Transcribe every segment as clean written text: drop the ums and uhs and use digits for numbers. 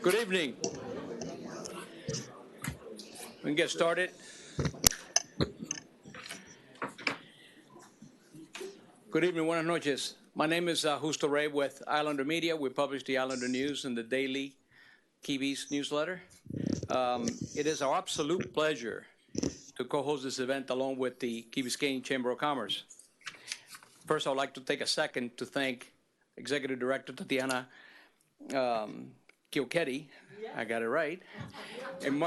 Good evening. We can get started. Good evening, buenas noches. My name is Justo Rey with Islander Media. We publish the Islander News in the daily Key West newsletter. It is our absolute pleasure to co-host this event along with the Key Biscayne Chamber of Commerce. First, I would like to take a second to thank Executive Director Tatiana Kilketti, I got it right, and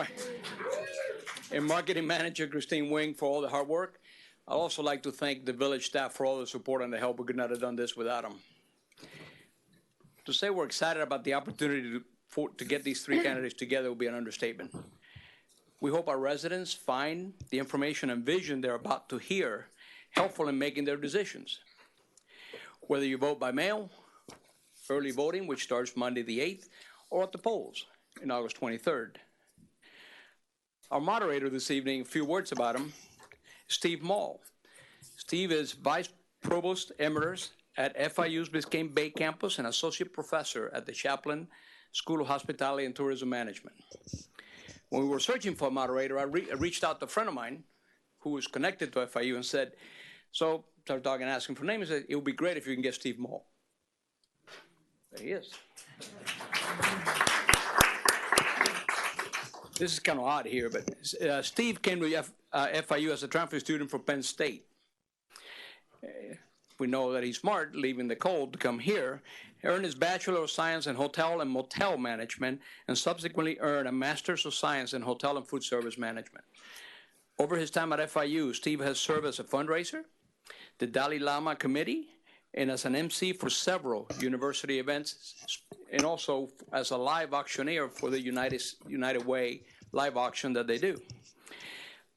Marketing Manager Christine Wing for all the hard work. I'd also like to thank the village staff for all the support and the help. We could not have done this without them. To say we're excited about the opportunity to get these three candidates together will be an understatement. We hope our residents find the information and vision they're about to hear helpful in making their decisions. Whether you vote by mail, early voting, which starts Monday the 8th, or at the polls in August 23rd. Our moderator this evening, a few words about him, Steve Mull. Steve is Vice Provost Emeritus at FIU's Biscayne Bay campus and Associate Professor at the Chaplin School of Hospitality and Tourism Management. When we were searching for a moderator, I reached out to a friend of mine who was connected to FIU and said, so started talking and asking for names. He said, it would be great if you can get Steve Mull. There he is. This is kind of odd here, but Steve came to FIU as a transfer student from Penn State. We know that he's smart, leaving the cold to come here. He earned his Bachelor of Science in Hotel and Motel Management and subsequently earned a Master's of Science in Hotel and Food Service Management. Over his time at FIU, Steve has served as a fundraiser, the Dalai Lama Committee, and as an MC for several university events, and also as a live auctioneer for the United Way live auction that they do.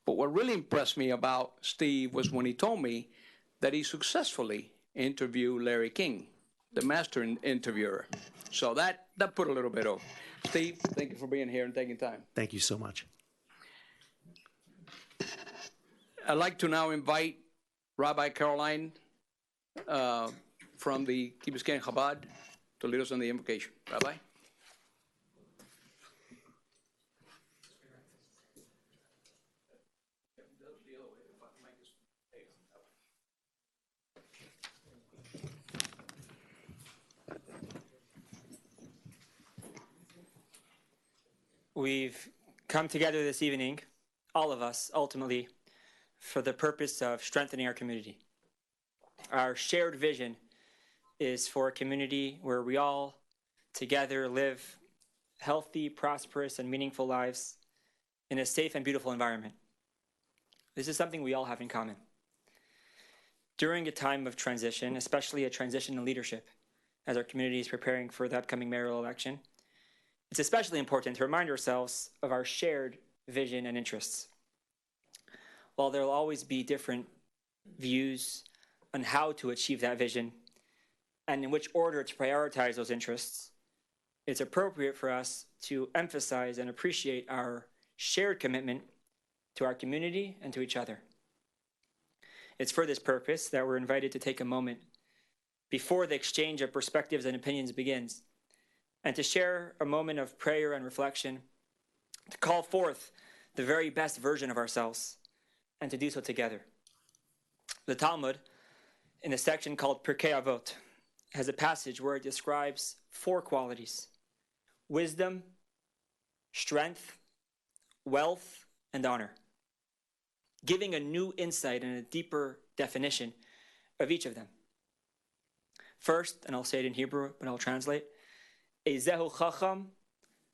But what really impressed me about Steve was when he told me that he successfully interviewed Larry King, the master interviewer. So that put a little bit of. Steve, thank you for being here and taking time. Thank you so much. I'd like to now invite Rabbi Caroline from the Key Biscayne Chabad to lead us in the invocation. Rabbi? We've come together this evening, all of us, ultimately, for the purpose of strengthening our community. Our shared vision is for a community where we all together live healthy, prosperous, and meaningful lives in a safe and beautiful environment. This is something we all have in common. During a time of transition, especially a transition in leadership, as our community is preparing for the upcoming mayoral election, it's especially important to remind ourselves of our shared vision and interests. While there will always be different views on how to achieve that vision and in which order to prioritize those interests, it's appropriate for us to emphasize and appreciate our shared commitment to our community and to each other. It's for this purpose that we're invited to take a moment before the exchange of perspectives and opinions begins, and to share a moment of prayer and reflection, to call forth the very best version of ourselves, and to do so together. The Talmud, in a section called Pirkei Avot, has a passage where it describes 4 qualities: wisdom, strength, wealth, and honor, giving a new insight and a deeper definition of each of them. First, and I'll say it in Hebrew, but I'll translate, Eizehu chacham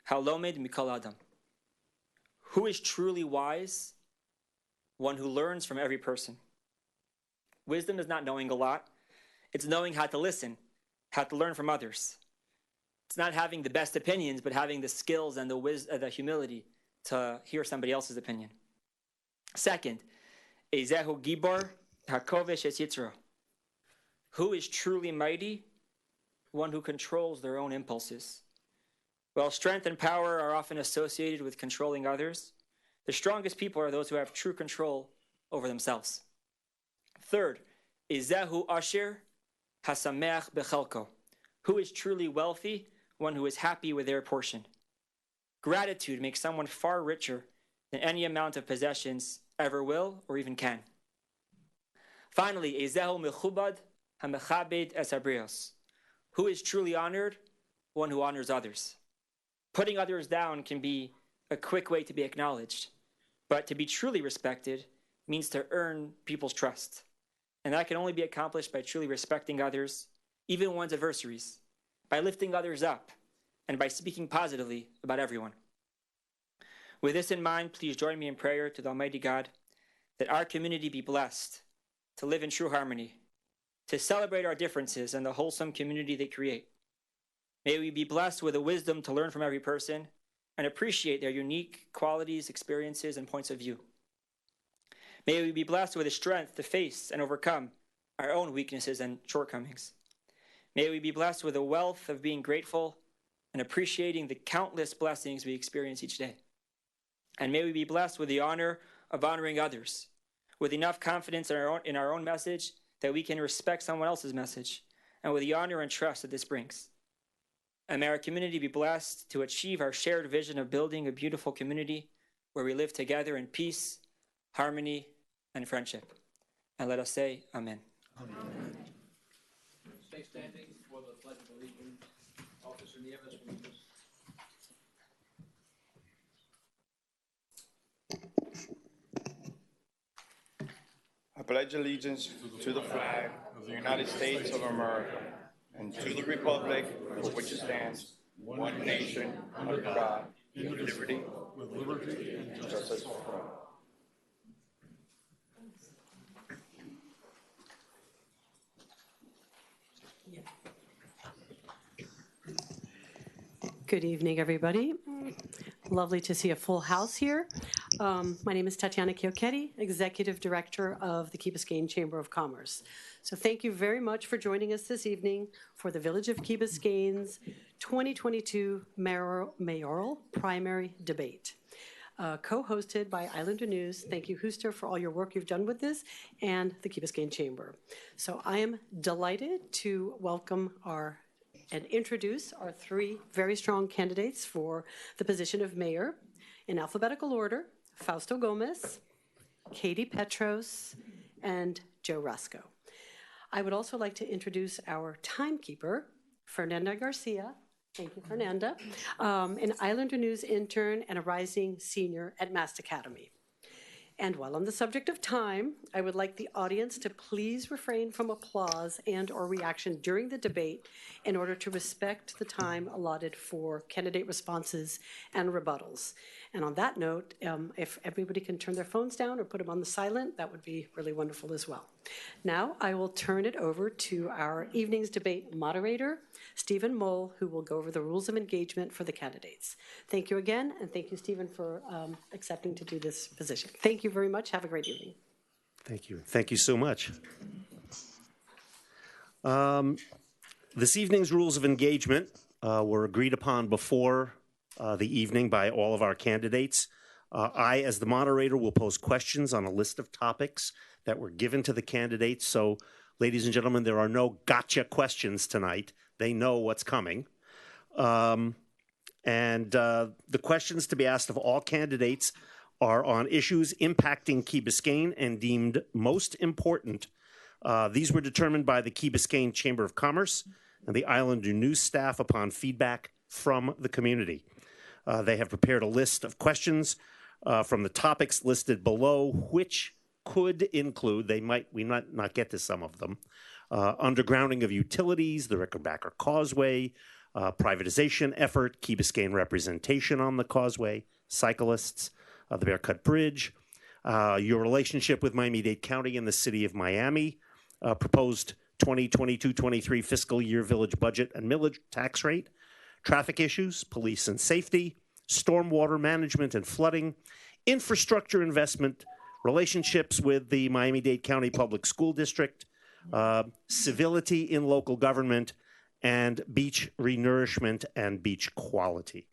halomed mikol adam. Who is truly wise? One who learns from every person. Wisdom is not knowing a lot. It's knowing how to listen, how to learn from others. It's not having the best opinions, but having the skills and the humility to hear somebody else's opinion. Second, Eizehu gibor hakovesh es yitzro. Who is truly mighty? One who controls their own impulses. While strength and power are often associated with controlling others, the strongest people are those who have true control over themselves. Third, Eizehu asher hasameach bechelko. Who is truly wealthy? one who is happy with their portion. Gratitude makes someone far richer than any amount of possessions ever will or even can. Finally, Ezehu mechubad hamechabed es habrios. Who is truly honored? One who honors others. Putting others down can be a quick way to be acknowledged, but to be truly respected means to earn people's trust. And that can only be accomplished by truly respecting others, even one's adversaries, by lifting others up, and by speaking positively about everyone. With this in mind, please join me in prayer to the Almighty God that our community be blessed to live in true harmony, to celebrate our differences and the wholesome community they create. May we be blessed with the wisdom to learn from every person and appreciate their unique qualities, experiences, and points of view. May we be blessed with the strength to face and overcome our own weaknesses and shortcomings. May we be blessed with the wealth of being grateful and appreciating the countless blessings we experience each day. And may we be blessed with the honor of honoring others, with enough confidence in our own message that we can respect someone else's message, and with the honor and trust that this brings. And may our community be blessed to achieve our shared vision of building a beautiful community where we live together in peace, harmony, and friendship. And let us say, Amen. Amen. Stay standing for the Pledge of Allegiance. Officer Nieves, please. I pledge allegiance to the flag of the United States of America and to the republic for which it stands, one nation, under God, with liberty and justice for all. Good evening, everybody. Lovely to see a full house here. My name is Tatiana Chiocchetti, Executive Director of the Key Biscayne Chamber of Commerce. So thank you very much for joining us this evening for the Village of Key Biscayne's 2022 Mayoral Primary Debate. Co-hosted by Islander News. Thank you, Hooster, for all your work you've done with this, and the Key Biscayne Chamber. So I am delighted to welcome and introduce our three very strong candidates for the position of mayor in alphabetical order: Fausto Gomez, Katie Petros, and Joe Roscoe. I would also like to introduce our timekeeper, Fernanda Garcia. Thank you, Fernanda, an Islander News intern and a rising senior at Mast Academy. And while on the subject of time, I would like the audience to please refrain from applause and/or reaction during the debate in order to respect the time allotted for candidate responses and rebuttals. And on that note, if everybody can turn their phones down or put them on the silent, that would be really wonderful as well. Now I will turn it over to our evening's debate moderator, Stephen Mull, who will go over the rules of engagement for the candidates. Thank you again, and thank you, Stephen, for accepting to do this position. Thank you very much. Have a great evening. Thank you. Thank you so much. This evening's rules of engagement were agreed upon before the evening by all of our candidates. I, as the moderator, will pose questions on a list of topics that were given to the candidates. So, ladies and gentlemen, there are no gotcha questions tonight. They know what's coming. The questions to be asked of all candidates are on issues impacting Key Biscayne and deemed most important. These were determined by the Key Biscayne Chamber of Commerce and the Islander News staff upon feedback from the community. They have prepared a list of questions from the topics listed below, which could include, we might not get to some of them, undergrounding of utilities, the Rickenbacker Causeway, privatization effort, Key Biscayne representation on the causeway, cyclists, the Bearcut Bridge, your relationship with Miami-Dade County and the city of Miami, proposed 2022-23 fiscal year village budget and millage tax rate, traffic issues, police and safety, stormwater management and flooding, infrastructure investment, relationships with the Miami-Dade County Public School District, civility in local government, and beach renourishment and beach quality.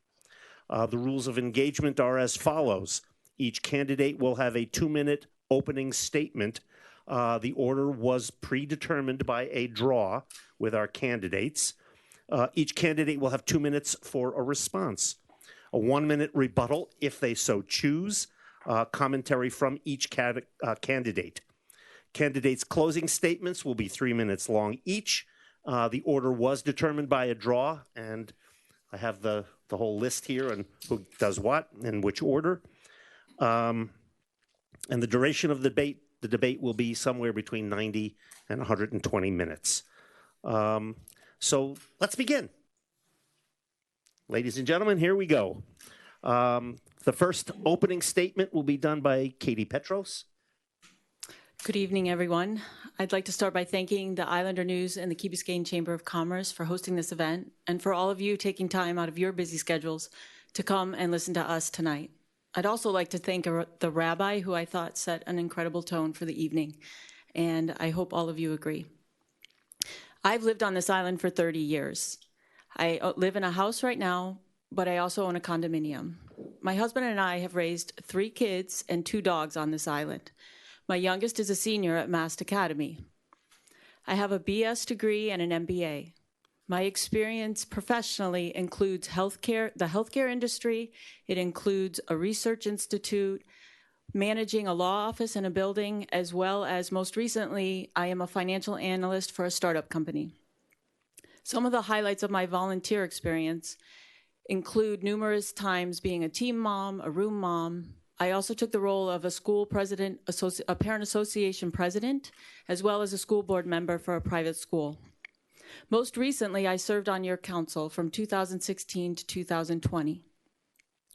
The rules of engagement are as follows. Each candidate will have a 2-minute opening statement. The order was predetermined by a draw with our candidates. Each candidate will have 2 minutes for a response. A 1-minute rebuttal if they so choose. Commentary from each candidate. Candidates' closing statements will be 3 minutes long each. The order was determined by a draw, and I have the whole list here and who does what and which order. And the duration of the debate will be somewhere between 90 and 120 minutes. So let's begin. Ladies and gentlemen, here we go. The first opening statement will be done by Katie Petros. Good evening, everyone. I'd like to start by thanking the Islander News and the Key Biscayne Chamber of Commerce for hosting this event, and for all of you taking time out of your busy schedules to come and listen to us tonight. I'd also like to thank the rabbi who I thought set an incredible tone for the evening, and I hope all of you agree. I've lived on this island for 30 years. I live in a house right now, but I also own a condominium. My husband and I have raised 3 kids and 2 dogs on this island. My youngest is a senior at Mast Academy. I have a BS degree and an MBA. My experience professionally includes the healthcare industry. It includes a research institute, managing a law office in a building, as well as most recently, I am a financial analyst for a startup company. Some of the highlights of my volunteer experience include numerous times being a team mom, a room mom. I also took the role of a school president, a parent association president, as well as a school board member for a private school. Most recently, I served on your council from 2016 to 2020.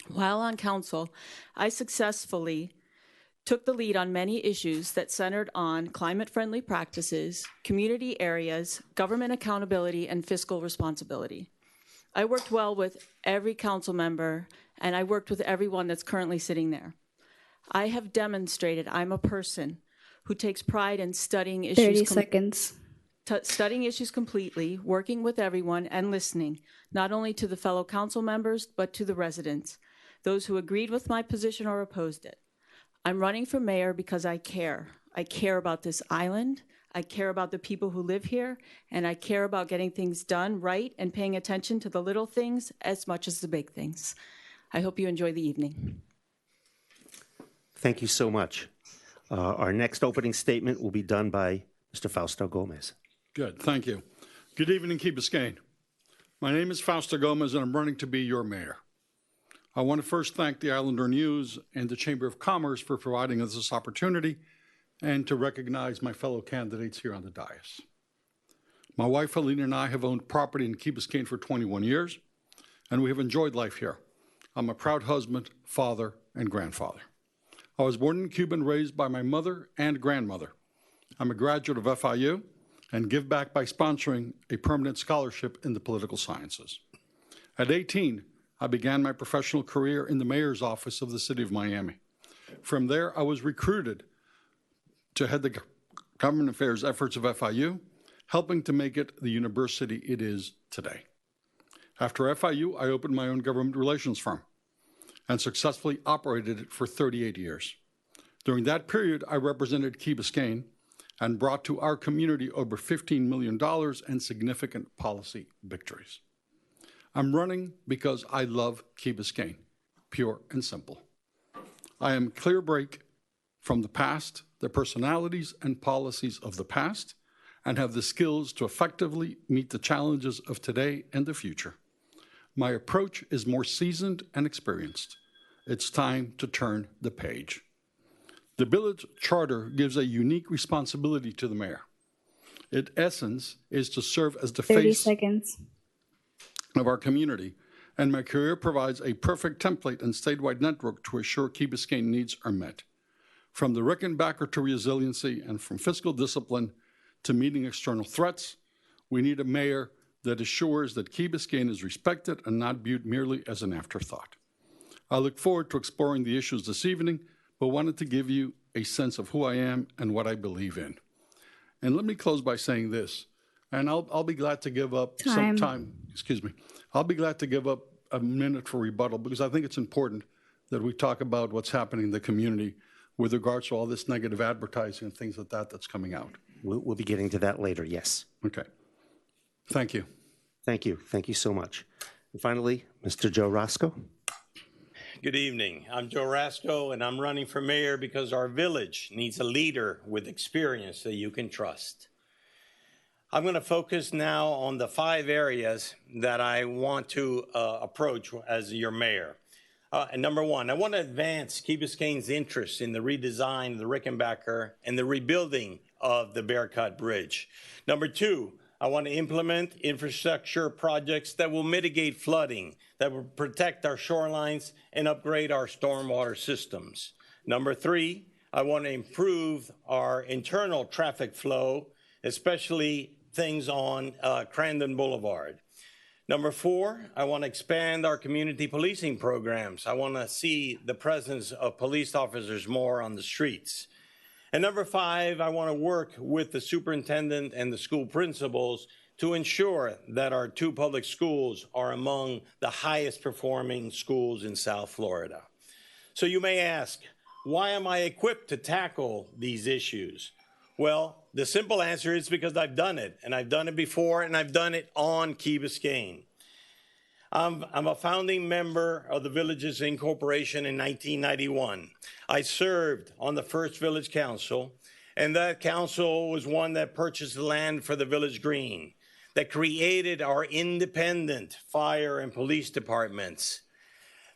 While on council, I successfully took the lead on many issues that centered on climate-friendly practices, community areas, government accountability, and fiscal responsibility. I worked well with every council member, and I worked with everyone that's currently sitting there. I have demonstrated I'm a person who takes pride in studying issues. 30 seconds. Studying issues completely, working with everyone, and listening, not only to the fellow council members, but to the residents, those who agreed with my position or opposed it. I'm running for mayor because I care. I care about this island. I care about the people who live here, and I care about getting things done right and paying attention to the little things as much as the big things. I hope you enjoy the evening. Thank you so much. Our next opening statement will be done by Mr. Fausto Gomez. Good, thank you. Good evening, Key Biscayne. My name is Fausto Gomez, and I'm running to be your mayor. I want to first thank the Islander News and the Chamber of Commerce for providing us this opportunity, and to recognize my fellow candidates here on the dais. My wife, Alina, and I have owned property in Key Biscayne for 21 years, and we have enjoyed life here. I'm a proud husband, father, and grandfather. I was born in Cuba and raised by my mother and grandmother. I'm a graduate of FIU and give back by sponsoring a permanent scholarship in the political sciences. At 18, I began my professional career in the mayor's office of the city of Miami. From there, I was recruited to head the government affairs efforts of FIU, helping to make it the university it is today. After FIU, I opened my own government relations firm and successfully operated it for 38 years. During that period, I represented Key Biscayne and brought to our community over $15 million and significant policy victories. I'm running because I love Key Biscayne, pure and simple. I am clear break from the past, the personalities and policies of the past, and have the skills to effectively meet the challenges of today and the future. My approach is more seasoned and experienced. It's time to turn the page. The village charter gives a unique responsibility to the mayor. Its essence is to serve as the 30 face seconds. of our community, and my career provides a perfect template and statewide network to assure Key Biscayne needs are met. From the Rickenbacker to resiliency and from fiscal discipline to meeting external threats, we need a mayor that assures that Key Biscayne is respected and not viewed merely as an afterthought. I look forward to exploring the issues this evening, but wanted to give you a sense of who I am and what I believe in. And let me close by saying this, and I'll be glad to give up some time. I'll be glad to give up a minute for rebuttal because I think it's important that we talk about what's happening in the community with regards to all this negative advertising and things like that that's coming out. We'll be getting to that later, yes. Okay. Thank you. Thank you. Thank you so much. And finally, Mr. Joe Roscoe. Good evening. I'm Joe Roscoe, and I'm running for mayor because our village needs a leader with experience that you can trust. I'm going to focus now on the 5 areas that I want to approach as your mayor. And number 1, I want to advance Key Biscayne's interest in the redesign of the Rickenbacker and the rebuilding of the Bearcut Bridge. Number 2, I want to implement infrastructure projects that will mitigate flooding, that will protect our shorelines and upgrade our stormwater systems. Number 3, I want to improve our internal traffic flow, especially things on Crandon Boulevard. Number 4, I want to expand our community policing programs. I want to see the presence of police officers more on the streets. And number 5, I want to work with the superintendent and the school principals to ensure that our 2 public schools are among the highest performing schools in South Florida. So you may ask, why am I equipped to tackle these issues? Well, the simple answer is because I've done it, and I've done it before, and I've done it on Key Biscayne. I'm a founding member of the Villages Incorporation in 1991. I served on the first village council, and that council was one that purchased the land for the village green, that created our independent fire and police departments.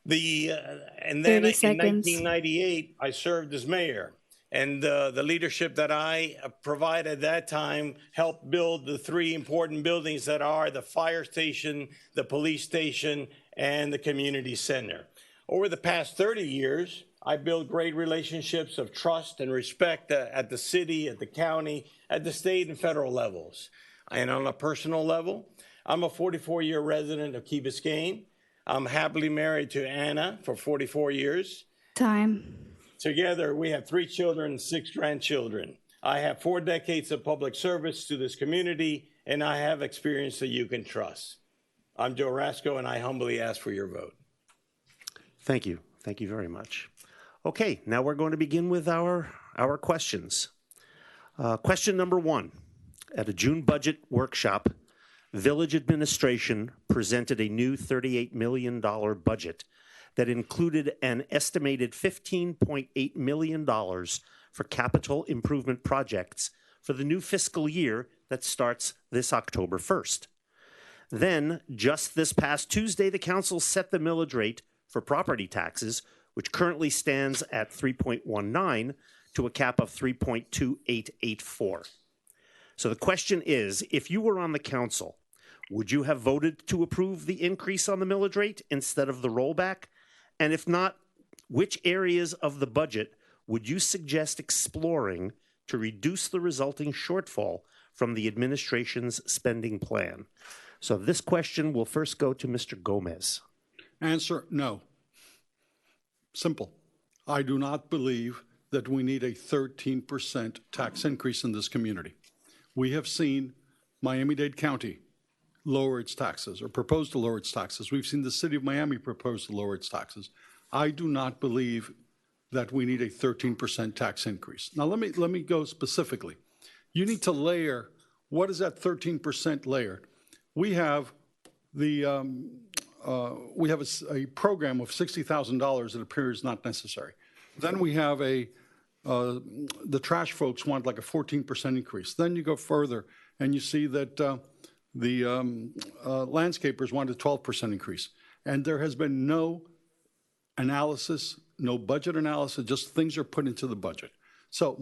And then in 1998, I served as mayor. And the leadership that I provided at that time helped build the 3 important buildings that are the fire station, the police station, and the community center. Over the past 30 years, I built great relationships of trust and respect at the city, at the county, at the state and federal levels. And on a personal level, I'm a 44-year resident of Key Biscayne. I'm happily married to Anna for 44 years. Time. Together, we have 3 children and 6 grandchildren. I have 4 decades of public service to this community, and I have experience that you can trust. I'm Joe Roscoe, and I humbly ask for your vote. Thank you. Thank you very much. Okay, now we're going to begin with our questions. Question number 1. At a June budget workshop, Village Administration presented a new $38 million budget that included an estimated $15.8 million for capital improvement projects for the new fiscal year that starts this October 1st. Then, just this past Tuesday, the council set the millage rate for property taxes, which currently stands at 3.19, to a cap of 3.2884. So the question is, if you were on the council, would you have voted to approve the increase on the millage rate instead of the rollback? And if not, which areas of the budget would you suggest exploring to reduce the resulting shortfall from the administration's spending plan? So this question will first go to Mr. Gomez. Answer, no. Simple. I do not believe that we need a 13% tax increase in this community. We have seen Miami-Dade County lower its taxes or propose to lower its taxes. We've seen the city of Miami propose to lower its taxes. I do not believe that we need a 13% tax increase. Now, let me go specifically. You need to layer, what is that 13% layered? We have a program of $60,000 that appears not necessary. Then we have the trash folks want like a 14% increase. Then you go further and you see that the landscapers want a 12% increase. And there has been no analysis, no budget analysis, just things are put into the budget. So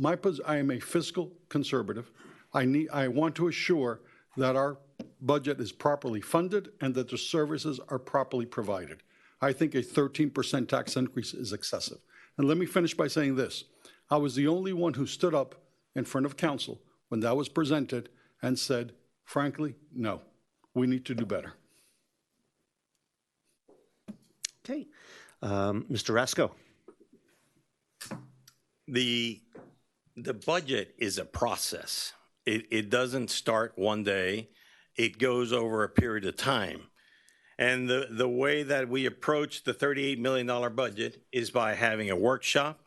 I am a fiscal conservative. I want to assure that our budget is properly funded and that the services are properly provided. I think a 13% tax increase is excessive. And let me finish by saying this. I was the only one who stood up in front of council when that was presented and said, frankly, no, we need to do better. Okay. Mr. Roscoe. The budget is a process. It doesn't start one day. It goes over a period of time. And the way that we approach the $38 million budget is by having a workshop,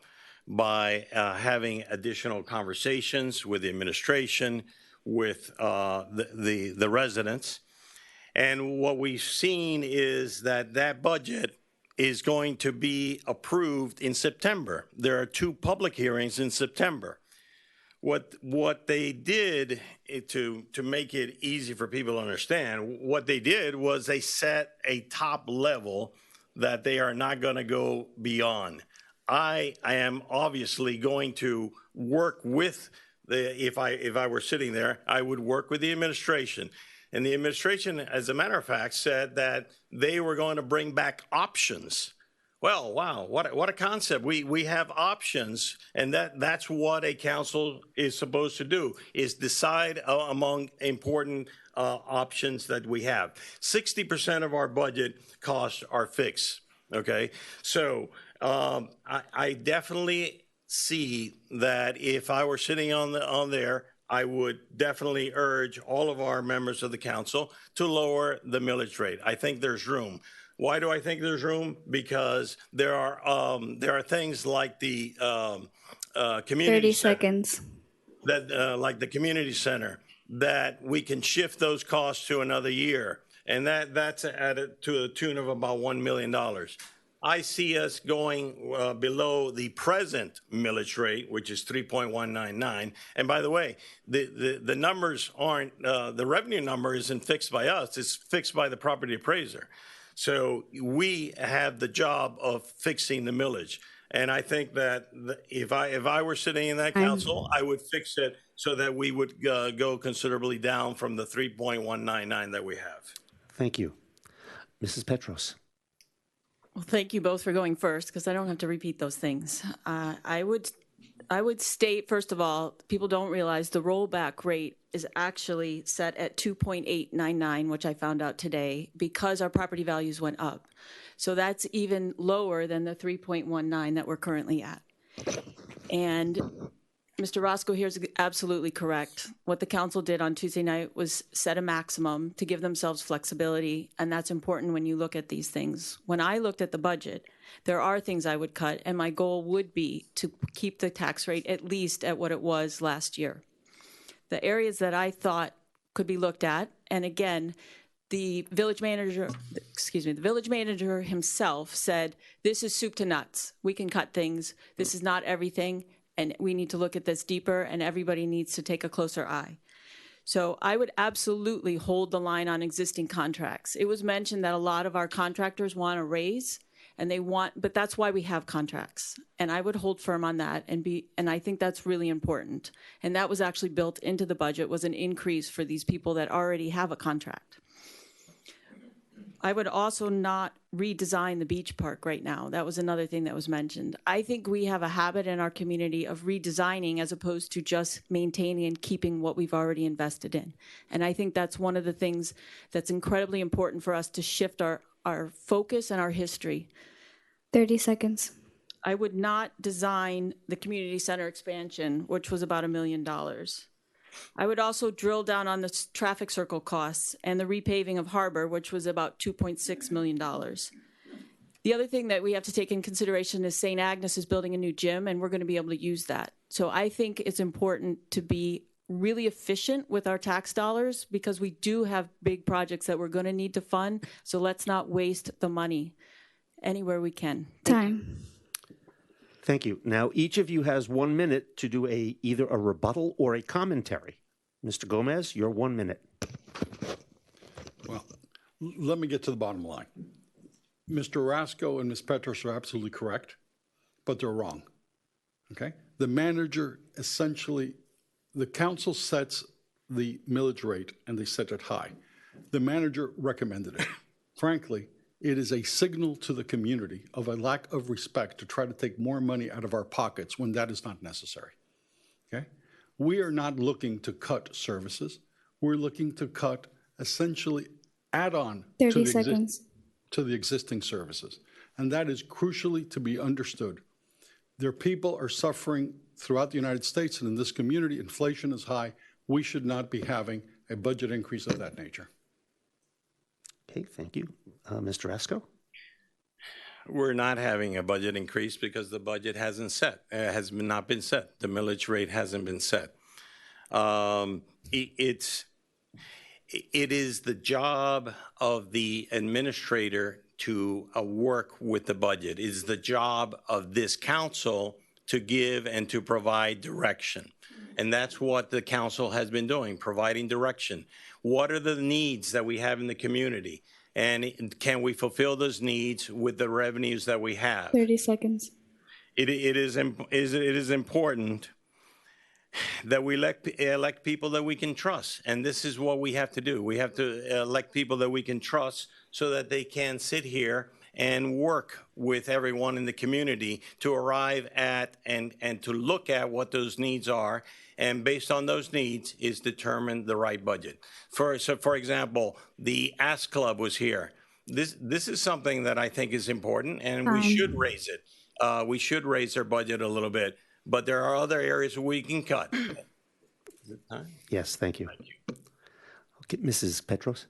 by having additional conversations with the administration, with the residents. And what we've seen is that that budget is going to be approved in September. There are 2 public hearings in September. What they did to make it easy for people to understand, what they did was they set a top level that they are not going to go beyond. I am obviously going to work with if I were sitting there, I would work with the administration. And the administration, as a matter of fact, said that they were going to bring back options. Well, wow, what a concept. We have options, and that's what a council is supposed to do, is decide among important options that we have. 60% of our budget costs are fixed, okay? So I definitely see that if I were sitting on there, I would definitely urge all of our members of the council to lower the millage rate. I think there's room. Why do I think there's room? Because there are things like the community 30 seconds. that like the community center that we can shift those costs to another year, and that's added to the tune of about $1 million. I see us going below the present millage rate, which is 3.199. And by the way, the numbers aren't, the revenue number isn't fixed by us, it's fixed by the property appraiser. So we have the job of fixing the millage. And I think that if I were sitting in that council, I would fix it so that we would go considerably down from the 3.199 that we have. Thank you. Mrs. Petros. Well, thank you both for going first, because I don't have to repeat those things. I would state, first of all, people don't realize the rollback rate is actually set at 2.899, which I found out today, because our property values went up. So that's even lower than the 3.19 that we're currently at. And Mr. Roscoe here is absolutely correct. What the council did on Tuesday night was set a maximum to give themselves flexibility, and that's important when you look at these things. When I looked at the budget, there are things I would cut, and my goal would be to keep the tax rate at least at what it was last year. The areas that I thought could be looked at, and again, the village manager himself said, this is soup to nuts. We can cut things. This is not everything. And we need to look at this deeper, and everybody needs to take a closer eye. So I would absolutely hold the line on existing contracts. It was mentioned that a lot of our contractors want a raise, but that's why we have contracts. And I would hold firm on that, and I think that's really important. And that was actually built into the budget, was an increase for these people that already have a contract. I would also not redesign the beach park right now. That was another thing that was mentioned. I think we have a habit in our community of redesigning as opposed to just maintaining and keeping what we've already invested in. And I think that's one of the things that's incredibly important for us to shift our focus and our history. 30 seconds. I would not design the community center expansion, which was about $1 million. I would also drill down on the traffic circle costs and the repaving of Harbor, which was about $2.6 million. The other thing that we have to take in consideration is St. Agnes is building a new gym, and we're going to be able to use that. So I think it's important to be really efficient with our tax dollars, because we do have big projects that we're going to need to fund. So let's not waste the money anywhere we can. Time. Thank you. Now, each of you has 1 minute to do either a rebuttal or a commentary. Mr. Gomez, your 1 minute. Well, let me get to the bottom line. Mr. Rasco and Ms. Petros are absolutely correct, but they're wrong. Okay? The manager essentially, the council sets the millage rate and they set it high. The manager recommended it. Frankly, it is a signal to the community of a lack of respect to try to take more money out of our pockets when that is not necessary. Okay? We are not looking to cut services. We're looking to cut essentially add-on 30 seconds. To the existing services. And that is crucially to be understood. Their people are suffering throughout the United States, and in this community, inflation is high. We should not be having a budget increase of that nature. Okay, thank you. Mr. Rasco? We're not having a budget increase because the budget has not been set. The millage rate hasn't been set. it is the job of the administrator to work with the budget. It is the job of this council to give and to provide direction. And that's what the council has been doing, providing direction. What are the needs that we have in the community? And can we fulfill those needs with the revenues that we have? 30 seconds. It is important that we elect people that we can trust. And this is what we have to do. We have to elect people that we can trust so that they can sit here and work with everyone in the community to arrive at and to look at what those needs are. And based on those needs is determine the right budget. For example, the Ask Club was here. This is something that I think is important, and we should raise it. We should raise their budget a little bit, but there are other areas where we can cut. Is it time? Yes, thank you. Thank you. Okay, Mrs. Petros.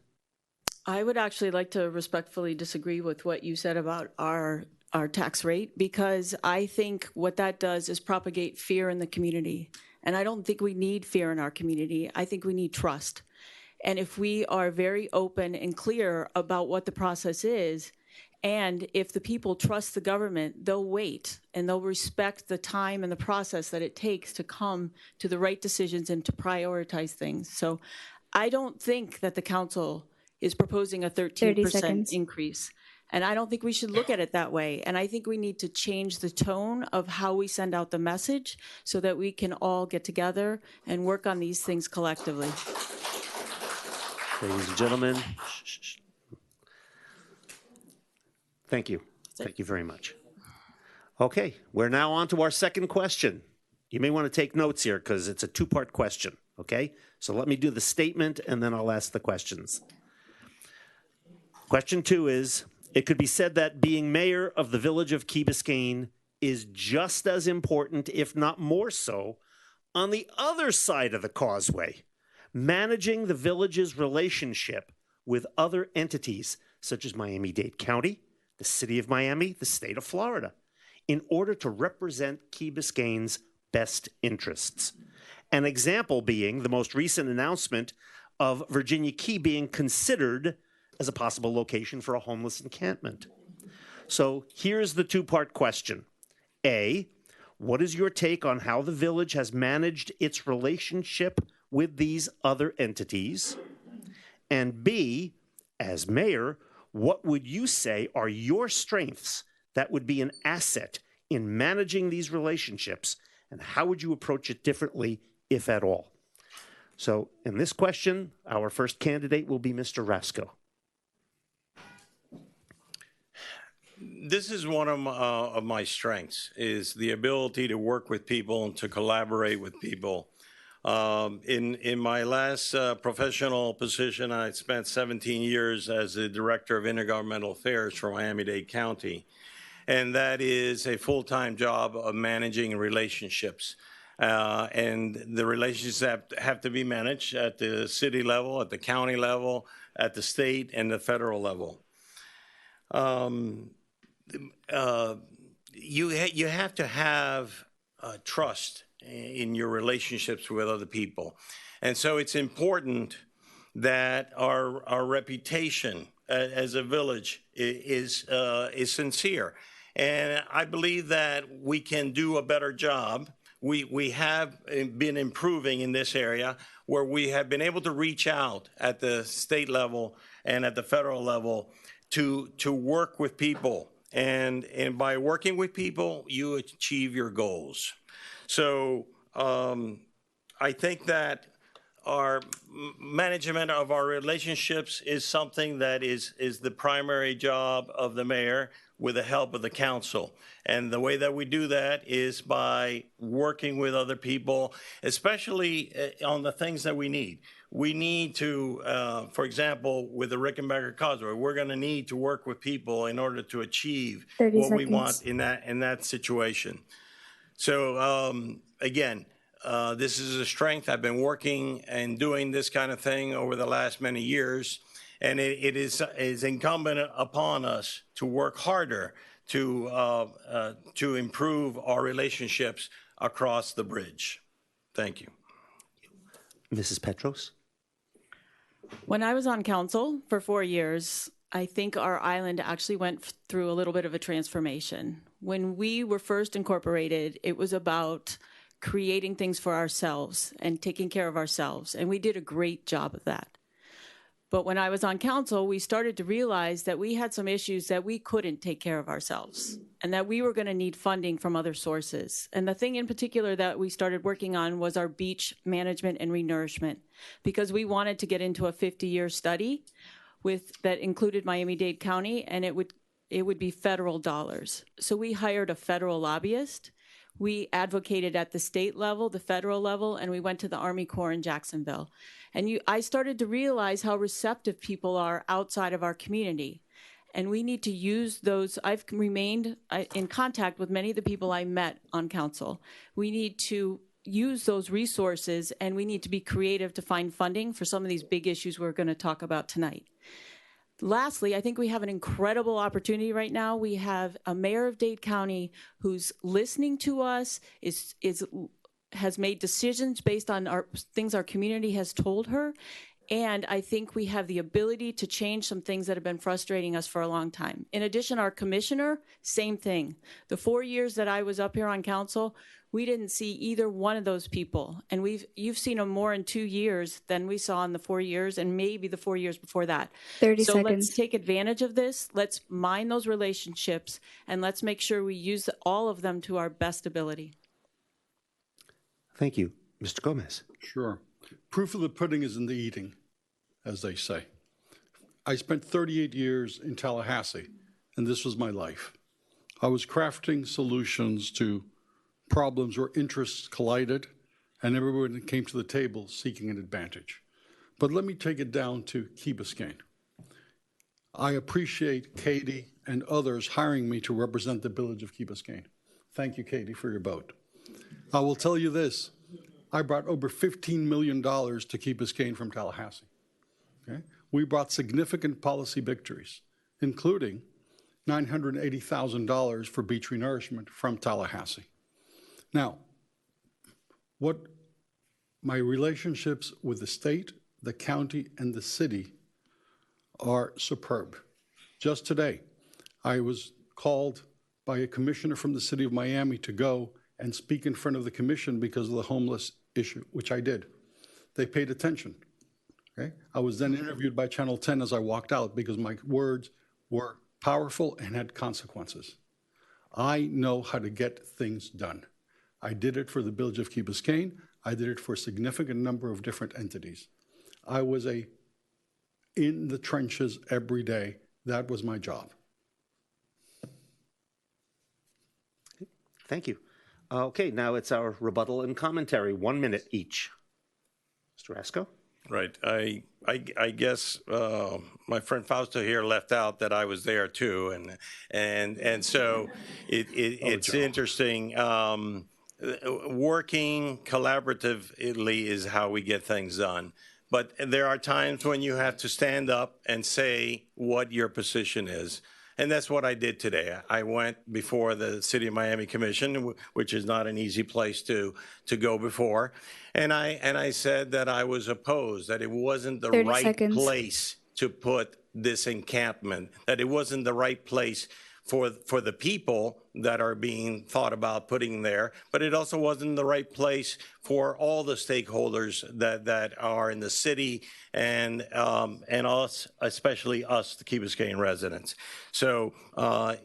I would actually like to respectfully disagree with what you said about our tax rate, because I think what that does is propagate fear in the community. And I don't think we need fear in our community. I think we need trust. And if we are very open and clear about what the process is, and if the people trust the government, they'll wait and they'll respect the time and the process that it takes to come to the right decisions and to prioritize things. So I don't think that the council is proposing a 13% increase. And I don't think we should look at it that way. And I think we need to change the tone of how we send out the message so that we can all get together and work on these things collectively. Ladies and gentlemen. Thank you. Thank you very much. Okay, we're now on to our second question. You may want to take notes here because it's a two-part question, okay? So let me do the statement and then I'll ask the questions. Question 2 is, it could be said that being mayor of the village of Key Biscayne is just as important, if not more so, on the other side of the causeway, managing the village's relationship with other entities such as Miami-Dade County, the city of Miami, the state of Florida, in order to represent Key Biscayne's best interests. An example being the most recent announcement of Virginia Key being considered as a possible location for a homeless encampment. So here's the two-part question. A, what is your take on how the village has managed its relationship with these other entities? And B, as mayor, what would you say are your strengths that would be an asset in managing these relationships, and how would you approach it differently, if at all? So in this question, our first candidate will be Mr. Rasco. This is one of my strengths, is the ability to work with people and to collaborate with people. In my last professional position, I spent 17 years as the Director of Intergovernmental Affairs for Miami-Dade County. And that is a full-time job of managing relationships. And the relationships have to be managed at the city level, at the county level, at the state, and the federal level. You have to have trust in your relationships with other people. And so it's important that our reputation as a village is sincere. And I believe that we can do a better job. We have been improving in this area where we have been able to reach out at the state level and at the federal level to work with people. And by working with people, you achieve your goals. So I think that our management of our relationships is something that is the primary job of the mayor with the help of the council. And the way that we do that is by working with other people, especially on the things that we need. We need to, for example, with the Rickenbacker Causeway, we're going to need to work with people in order to achieve what we want in that situation. So again, this is a strength. I've been working and doing this kind of thing over the last many years, and it is incumbent upon us to work harder to improve our relationships across the bridge. Thank you. Mrs. Petros? When I was on council for 4 years, I think our island actually went through a little bit of a transformation. When we were first incorporated, it was about creating things for ourselves and taking care of ourselves, and we did a great job of that. But when I was on council, we started to realize that we had some issues that we couldn't take care of ourselves and that we were going to need funding from other sources. And the thing in particular that we started working on was our beach management and renourishment, because we wanted to get into a 50-year study that included Miami-Dade County, and it would be federal dollars. So we hired a federal lobbyist. We advocated at the state level, the federal level, and we went to the Army Corps in Jacksonville. And I started to realize how receptive people are outside of our community. And we need to use those. I've remained in contact with many of the people I met on council. We need to use those resources, and we need to be creative to find funding for some of these big issues we're going to talk about tonight. Lastly, I think we have an incredible opportunity right now. We have a mayor of Dade County who's listening to us, has made decisions based on things our community has told her. And I think we have the ability to change some things that have been frustrating us for a long time. In addition, our commissioner, same thing. The 4 years that I was up here on council, we didn't see either one of those people. And you've seen them more in 2 years than we saw in the 4 years, and maybe the 4 years before that. 30 so seconds. Let's take advantage of this. Let's mine those relationships, and let's make sure we use all of them to our best ability. Thank you. Mr. Gomez. Sure. Proof of the pudding is in the eating, as they say. I spent 38 years in Tallahassee, and this was my life. I was crafting solutions to problems where interests collided, and everyone came to the table seeking an advantage. But let me take it down to Key Biscayne. I appreciate Katie and others hiring me to represent the village of Key Biscayne. Thank you, Katie, for your vote. I will tell you this. I brought over $15 million to Key Biscayne from Tallahassee. Okay? We brought significant policy victories, including $980,000 for beach renourishment from Tallahassee. Now, what my relationships with the state, the county, and the city are superb. Just today, I was called by a commissioner from the city of Miami to go and speak in front of the commission because of the homeless issue, which I did. They paid attention. Okay? I was then interviewed by Channel 10 as I walked out because my words were powerful and had consequences. I know how to get things done. I did it for the village of Key Biscayne. I did it for a significant number of different entities. I was in the trenches every day. That was my job. Thank you. Okay, now it's our rebuttal and commentary, 1 minute each. Mr. Rasco? Right. I guess my friend Fausto here left out that I was there too, and so it's interesting. Working collaboratively is how we get things done. But there are times when you have to stand up and say what your position is. And that's what I did today. I went before the City of Miami Commission, which is not an easy place to go before. And I said that I was opposed, that it wasn't the right seconds. place to put this encampment, that it wasn't the right place for the people that are being thought about putting there, but it also wasn't the right place for all the stakeholders that are in the city and us, especially us, the Key Biscayne residents. So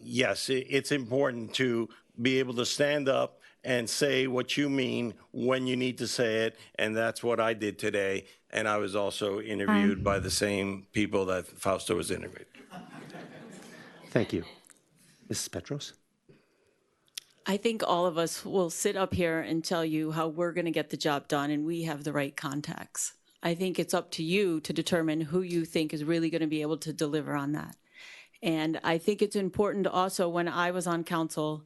yes, it's important to be able to stand up and say what you mean when you need to say it, and that's what I did today. And I was also interviewed by the same people that Fausto was interviewed. Thank you. Mrs. Petros? I think all of us will sit up here and tell you how we're going to get the job done, and we have the right contacts. I think it's up to you to determine who you think is really going to be able to deliver on that. And I think it's important also, when I was on council,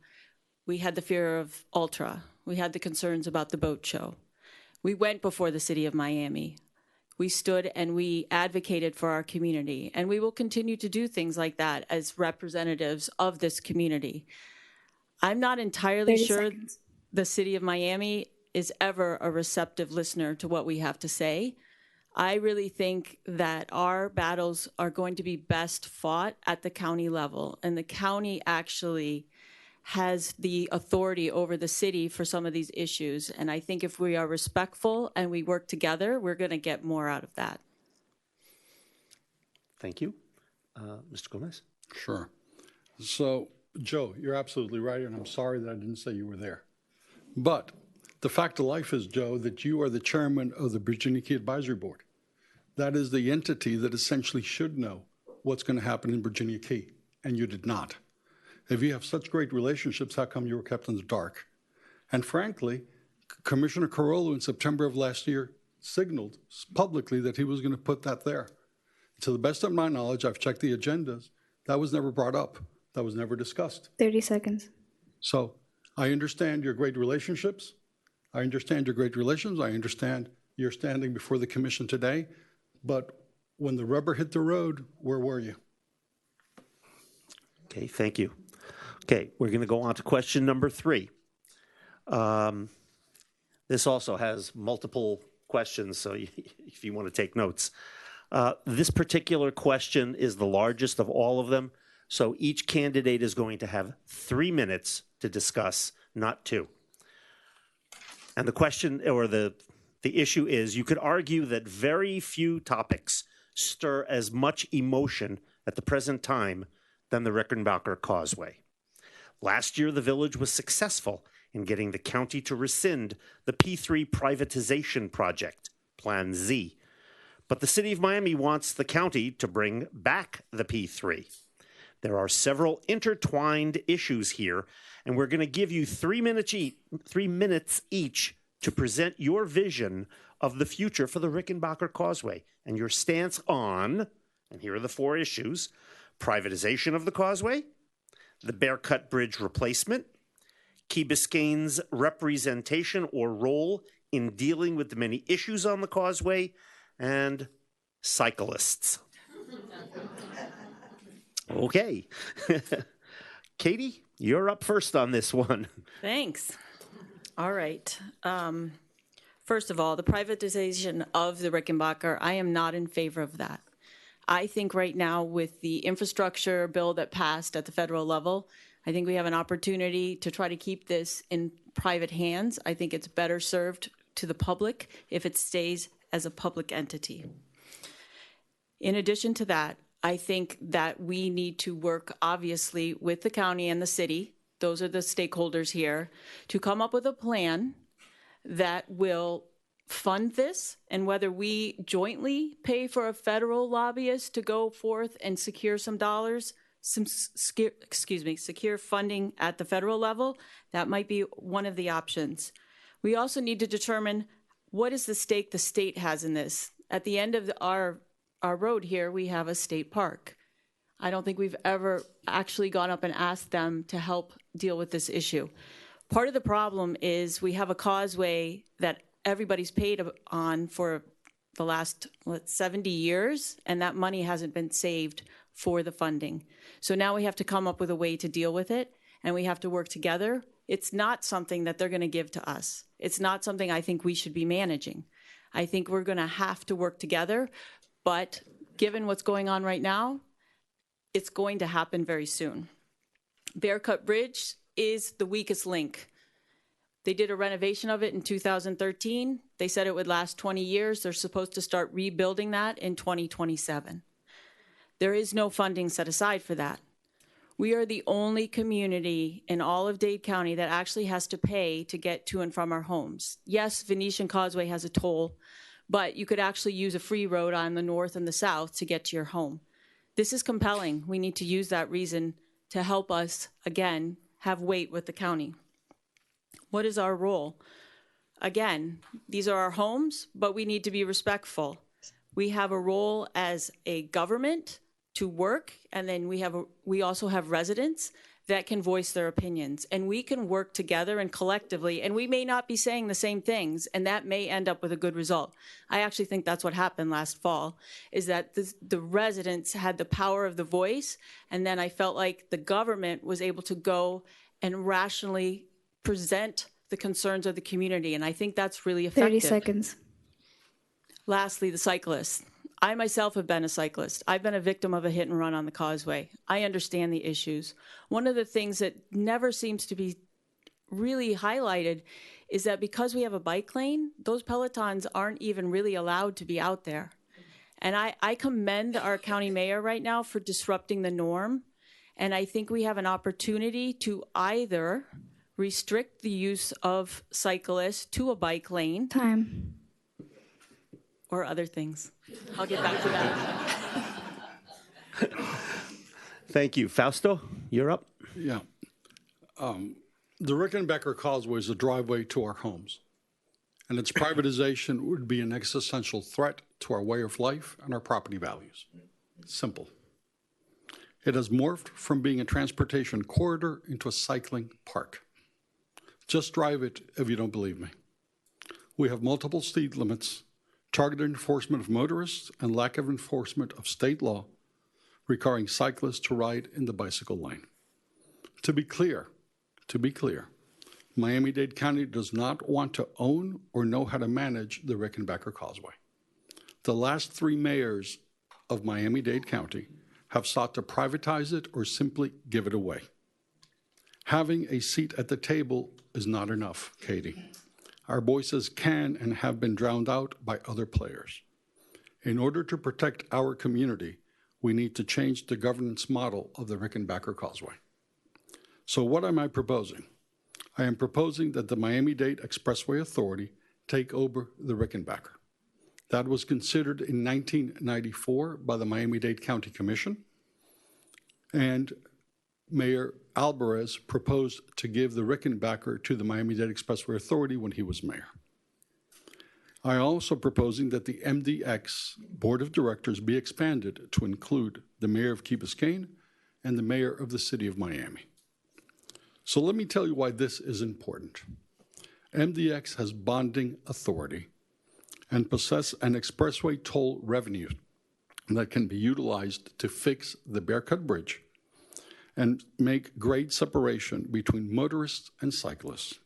we had the fear of Ultra. We had the concerns about the boat show. We went before the city of Miami. We stood and we advocated for our community, and we will continue to do things like that as representatives of this community. I'm not entirely sure the city of Miami is ever a receptive listener to what we have to say. I really think that our battles are going to be best fought at the county level, and the county actually has the authority over the city for some of these issues. And I think if we are respectful and we work together, we're going to get more out of that. Thank you. Mr. Gomez? Sure. So, Joe, you're absolutely right, and I'm sorry that I didn't say you were there. But the fact of life is, Joe, that you are the chairman of the Virginia Key Advisory Board. That is the entity that essentially should know what's going to happen in Virginia Key, and you did not. If you have such great relationships, how come you were kept in the dark? And frankly, Commissioner Carollo in September of last year signaled publicly that he was going to put that there. To the best of my knowledge, I've checked the agendas. That was never brought up. That was never discussed. 30 seconds. So I understand your great relationships. I understand your great relations. I understand you're standing before the commission today. But when the rubber hit the road, where were you? Okay, thank you. Okay, we're going to go on to question number 3. This also has multiple questions, so if you want to take notes. This particular question is the largest of all of them, so each candidate is going to have 3 minutes to discuss, not 2. And the question, or the issue is, you could argue that very few topics stir as much emotion at the present time than the Rickenbacker Causeway. Last year, the village was successful in getting the county to rescind the P3 privatization project, Plan Z. But the city of Miami wants the county to bring back the P3. There are several intertwined issues here, and we're going to give you 3 minutes each to present your vision of the future for the Rickenbacker Causeway and your stance on, and here are the 4 issues: privatization of the causeway, the Bearcut Bridge replacement, Key Biscayne's representation or role in dealing with the many issues on the causeway, and cyclists. Okay. Katie, you're up first on this one. Thanks. All right. First of all, the privatization of the Rickenbacker, I am not in favor of that. I think right now with the infrastructure bill that passed at the federal level, I think we have an opportunity to try to keep this in private hands. I think it's better served to the public if it stays as a public entity. In addition to that, I think that we need to work obviously with the county and the city, those are the stakeholders here, to come up with a plan that will fund this, and whether we jointly pay for a federal lobbyist to go forth and secure some dollars, secure funding at the federal level, that might be one of the options. We also need to determine what is the stake the state has in this. At the end of our road here, we have a state park. I don't think we've ever actually gone up and asked them to help deal with this issue. Part of the problem is we have a causeway that everybody's paid on for the last 70 years, and that money hasn't been saved for the funding. So now we have to come up with a way to deal with it, and we have to work together. It's not something that they're going to give to us. It's not something I think we should be managing. I think we're going to have to work together, but given what's going on right now, it's going to happen very soon. Bearcut Bridge is the weakest link. They did a renovation of it in 2013. They said it would last 20 years. They're supposed to start rebuilding that in 2027. There is no funding set aside for that. We are the only community in all of Dade County that actually has to pay to get to and from our homes. Yes, Venetian Causeway has a toll, but you could actually use a free road on the north and the south to get to your home. This is compelling. We need to use that reason to help us, again, have weight with the county. What is our role? Again, these are our homes, but we need to be respectful. We have a role as a government to work, and then we also have residents that can voice their opinions, and we can work together and collectively, and we may not be saying the same things, and that may end up with a good result. I actually think that's what happened last fall, is that the residents had the power of the voice, and then I felt like the government was able to go and rationally present the concerns of the community, and I think that's really effective. 30 seconds. Lastly, the cyclists. I myself have been a cyclist. I've been a victim of a hit and run on the causeway. I understand the issues. One of the things that never seems to be really highlighted is that because we have a bike lane, those pelotons aren't even really allowed to be out there. And I commend our county mayor right now for disrupting the norm. And I think we have an opportunity to either restrict the use of cyclists to a bike lane. Time. Or other things. I'll get back to that. Thank you. Fausto, you're up. Yeah. The Rickenbacker Causeway is a driveway to our homes, and its privatization would be an existential threat to our way of life and our property values. Simple. It has morphed from being a transportation corridor into a cycling park. Just drive it if you don't believe me. We have multiple speed limits, targeted enforcement of motorists, and lack of enforcement of state law requiring cyclists to ride in the bicycle lane. To be clear, Miami-Dade County does not want to own or know how to manage the Rickenbacker Causeway. The last 3 mayors of Miami-Dade County have sought to privatize it or simply give it away. Having a seat at the table is not enough, Katie. Our voices can and have been drowned out by other players. In order to protect our community, we need to change the governance model of the Rickenbacker Causeway. So what am I proposing? I am proposing that the Miami-Dade Expressway Authority take over the Rickenbacker. That was considered in 1994 by the Miami-Dade County Commission, and Mayor Alvarez proposed to give the Rickenbacker to the Miami-Dade Expressway Authority when he was mayor. I am also proposing that the MDX Board of Directors be expanded to include the mayor of Key Biscayne and the mayor of the city of Miami. So let me tell you why this is important. MDX has bonding authority and possess an expressway toll revenue that can be utilized to fix the Bearcut Bridge and make grade separation between motorists and cyclists.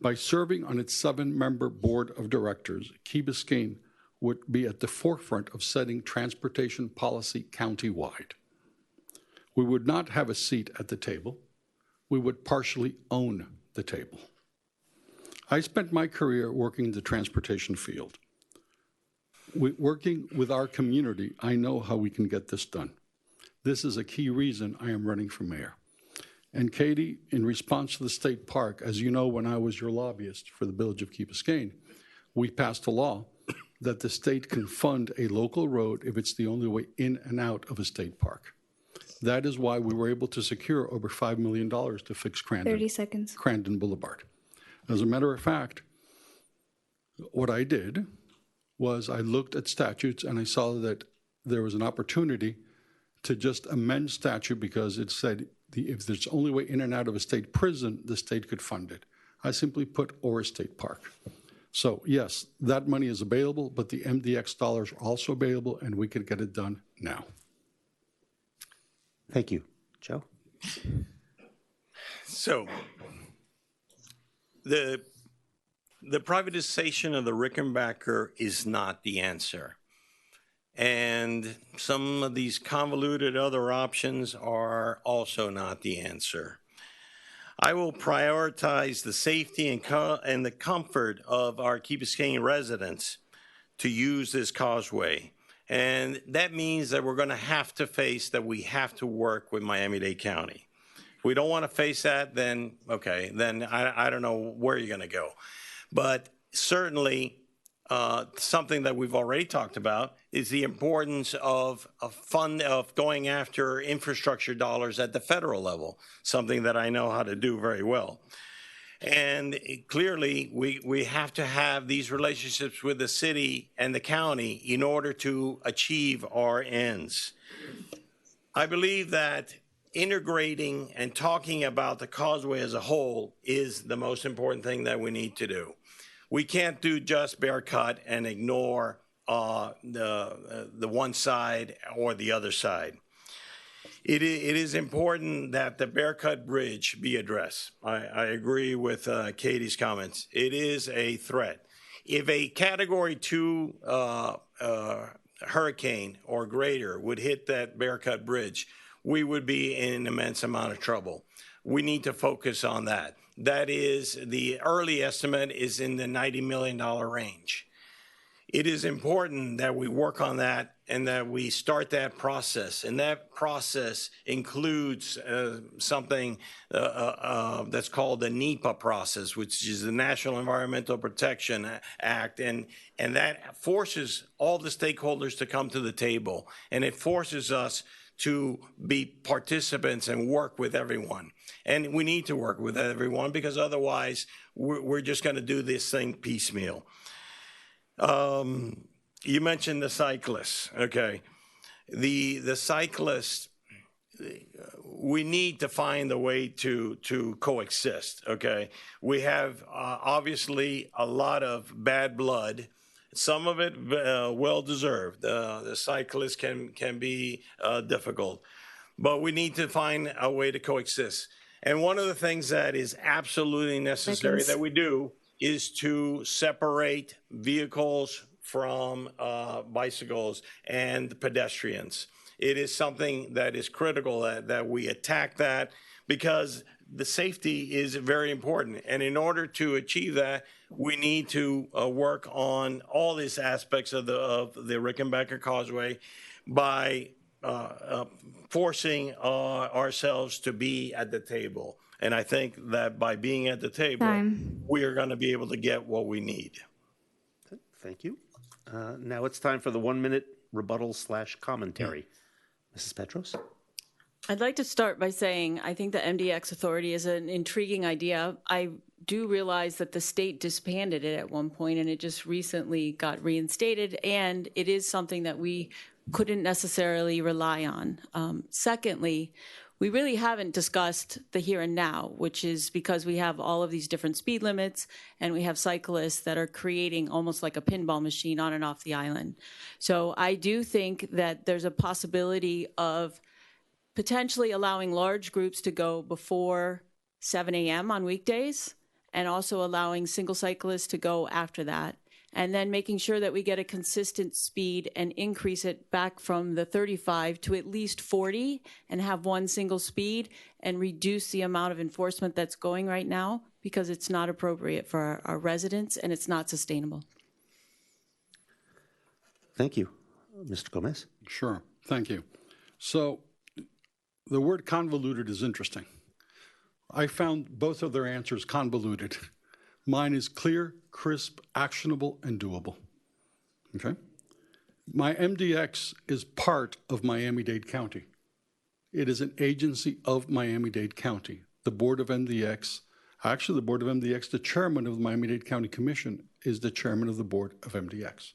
By serving on its 7-member board of directors, Key Biscayne would be at the forefront of setting transportation policy countywide. We would not have a seat at the table. We would partially own the table. I spent my career working in the transportation field. Working with our community, I know how we can get this done. This is a key reason I am running for mayor. And Katie, in response to the state park, as you know, when I was your lobbyist for the village of Key Biscayne, we passed a law that the state can fund a local road if it's the only way in and out of a state park. That is why we were able to secure over $5 million to fix 30 seconds. Crandon Boulevard. As a matter of fact, what I did was I looked at statutes and I saw that there was an opportunity to just amend statute because it said if there's only way in and out of a state prison, the state could fund it. I simply put or a state park. So yes, that money is available, but the MDX dollars are also available and we could get it done now. Thank you. Joe? So the privatization of the Rickenbacker is not the answer. And some of these convoluted other options are also not the answer. I will prioritize the safety and the comfort of our Key Biscayne residents to use this causeway. And that means that we're going to have to face that we have to work with Miami-Dade County. If we don't want to face that, then, okay, then I don't know where you're going to go. But certainly, something that we've already talked about is the importance of going after infrastructure dollars at the federal level, something that I know how to do very well. And clearly, we have to have these relationships with the city and the county in order to achieve our ends. I believe that integrating and talking about the causeway as a whole is the most important thing that we need to do. We can't do just Bearcut and ignore the one side or the other side. It is important that the Bearcut Bridge be addressed. I agree with Katie's comments. It is a threat. if a Category 2 hurricane or greater would hit that Bearcut Bridge, we would be in an immense amount of trouble. We need to focus on that. That is, the early estimate is in the $90 million range. It is important that we work on that and that we start that process. And that process includes something that's called the NEPA process, which is the National Environmental Protection Act. And that forces all the stakeholders to come to the table. And it forces us to be participants and work with everyone. And we need to work with everyone because otherwise we're just going to do this thing piecemeal. You mentioned the cyclists, okay? The cyclists, we need to find a way to coexist, okay? We have obviously a lot of bad blood, some of it well-deserved. The cyclists can be difficult, but we need to find a way to coexist. And one of the things that is absolutely necessary that we do is to separate vehicles from bicycles and pedestrians. It is something that is critical that we attack that because the safety is very important. And in order to achieve that, we need to work on all these aspects of the Rickenbacker Causeway by forcing ourselves to be at the table. And I think that by being at the table, we are going to be able to get what we need. Thank you. Now it's time for the 1-minute rebuttal/commentary. Mrs. Petros? I'd like to start by saying I think the MDX authority is an intriguing idea. I do realize that the state disbanded it at one point and it just recently got reinstated, and it is something that we couldn't necessarily rely on. Secondly, we really haven't discussed the here and now, which is because we have all of these different speed limits and we have cyclists that are creating almost like a pinball machine on and off the island. So I do think that there's a possibility of potentially allowing large groups to go before 7 a.m. on weekdays and also allowing single cyclists to go after that. And then making sure that we get a consistent speed and increase it back from the 35 to at least 40 and have one single speed and reduce the amount of enforcement that's going right now because it's not appropriate for our residents and it's not sustainable. Thank you. Mr. Gomez? Sure. Thank you. So the word convoluted is interesting. I found both of their answers convoluted. Mine is clear, crisp, actionable, and doable. Okay? My MDX is part of Miami-Dade County. It is an agency of Miami-Dade County. The Board of MDX, actually the Board of MDX, the chairman of the Miami-Dade County Commission is the chairman of the Board of MDX.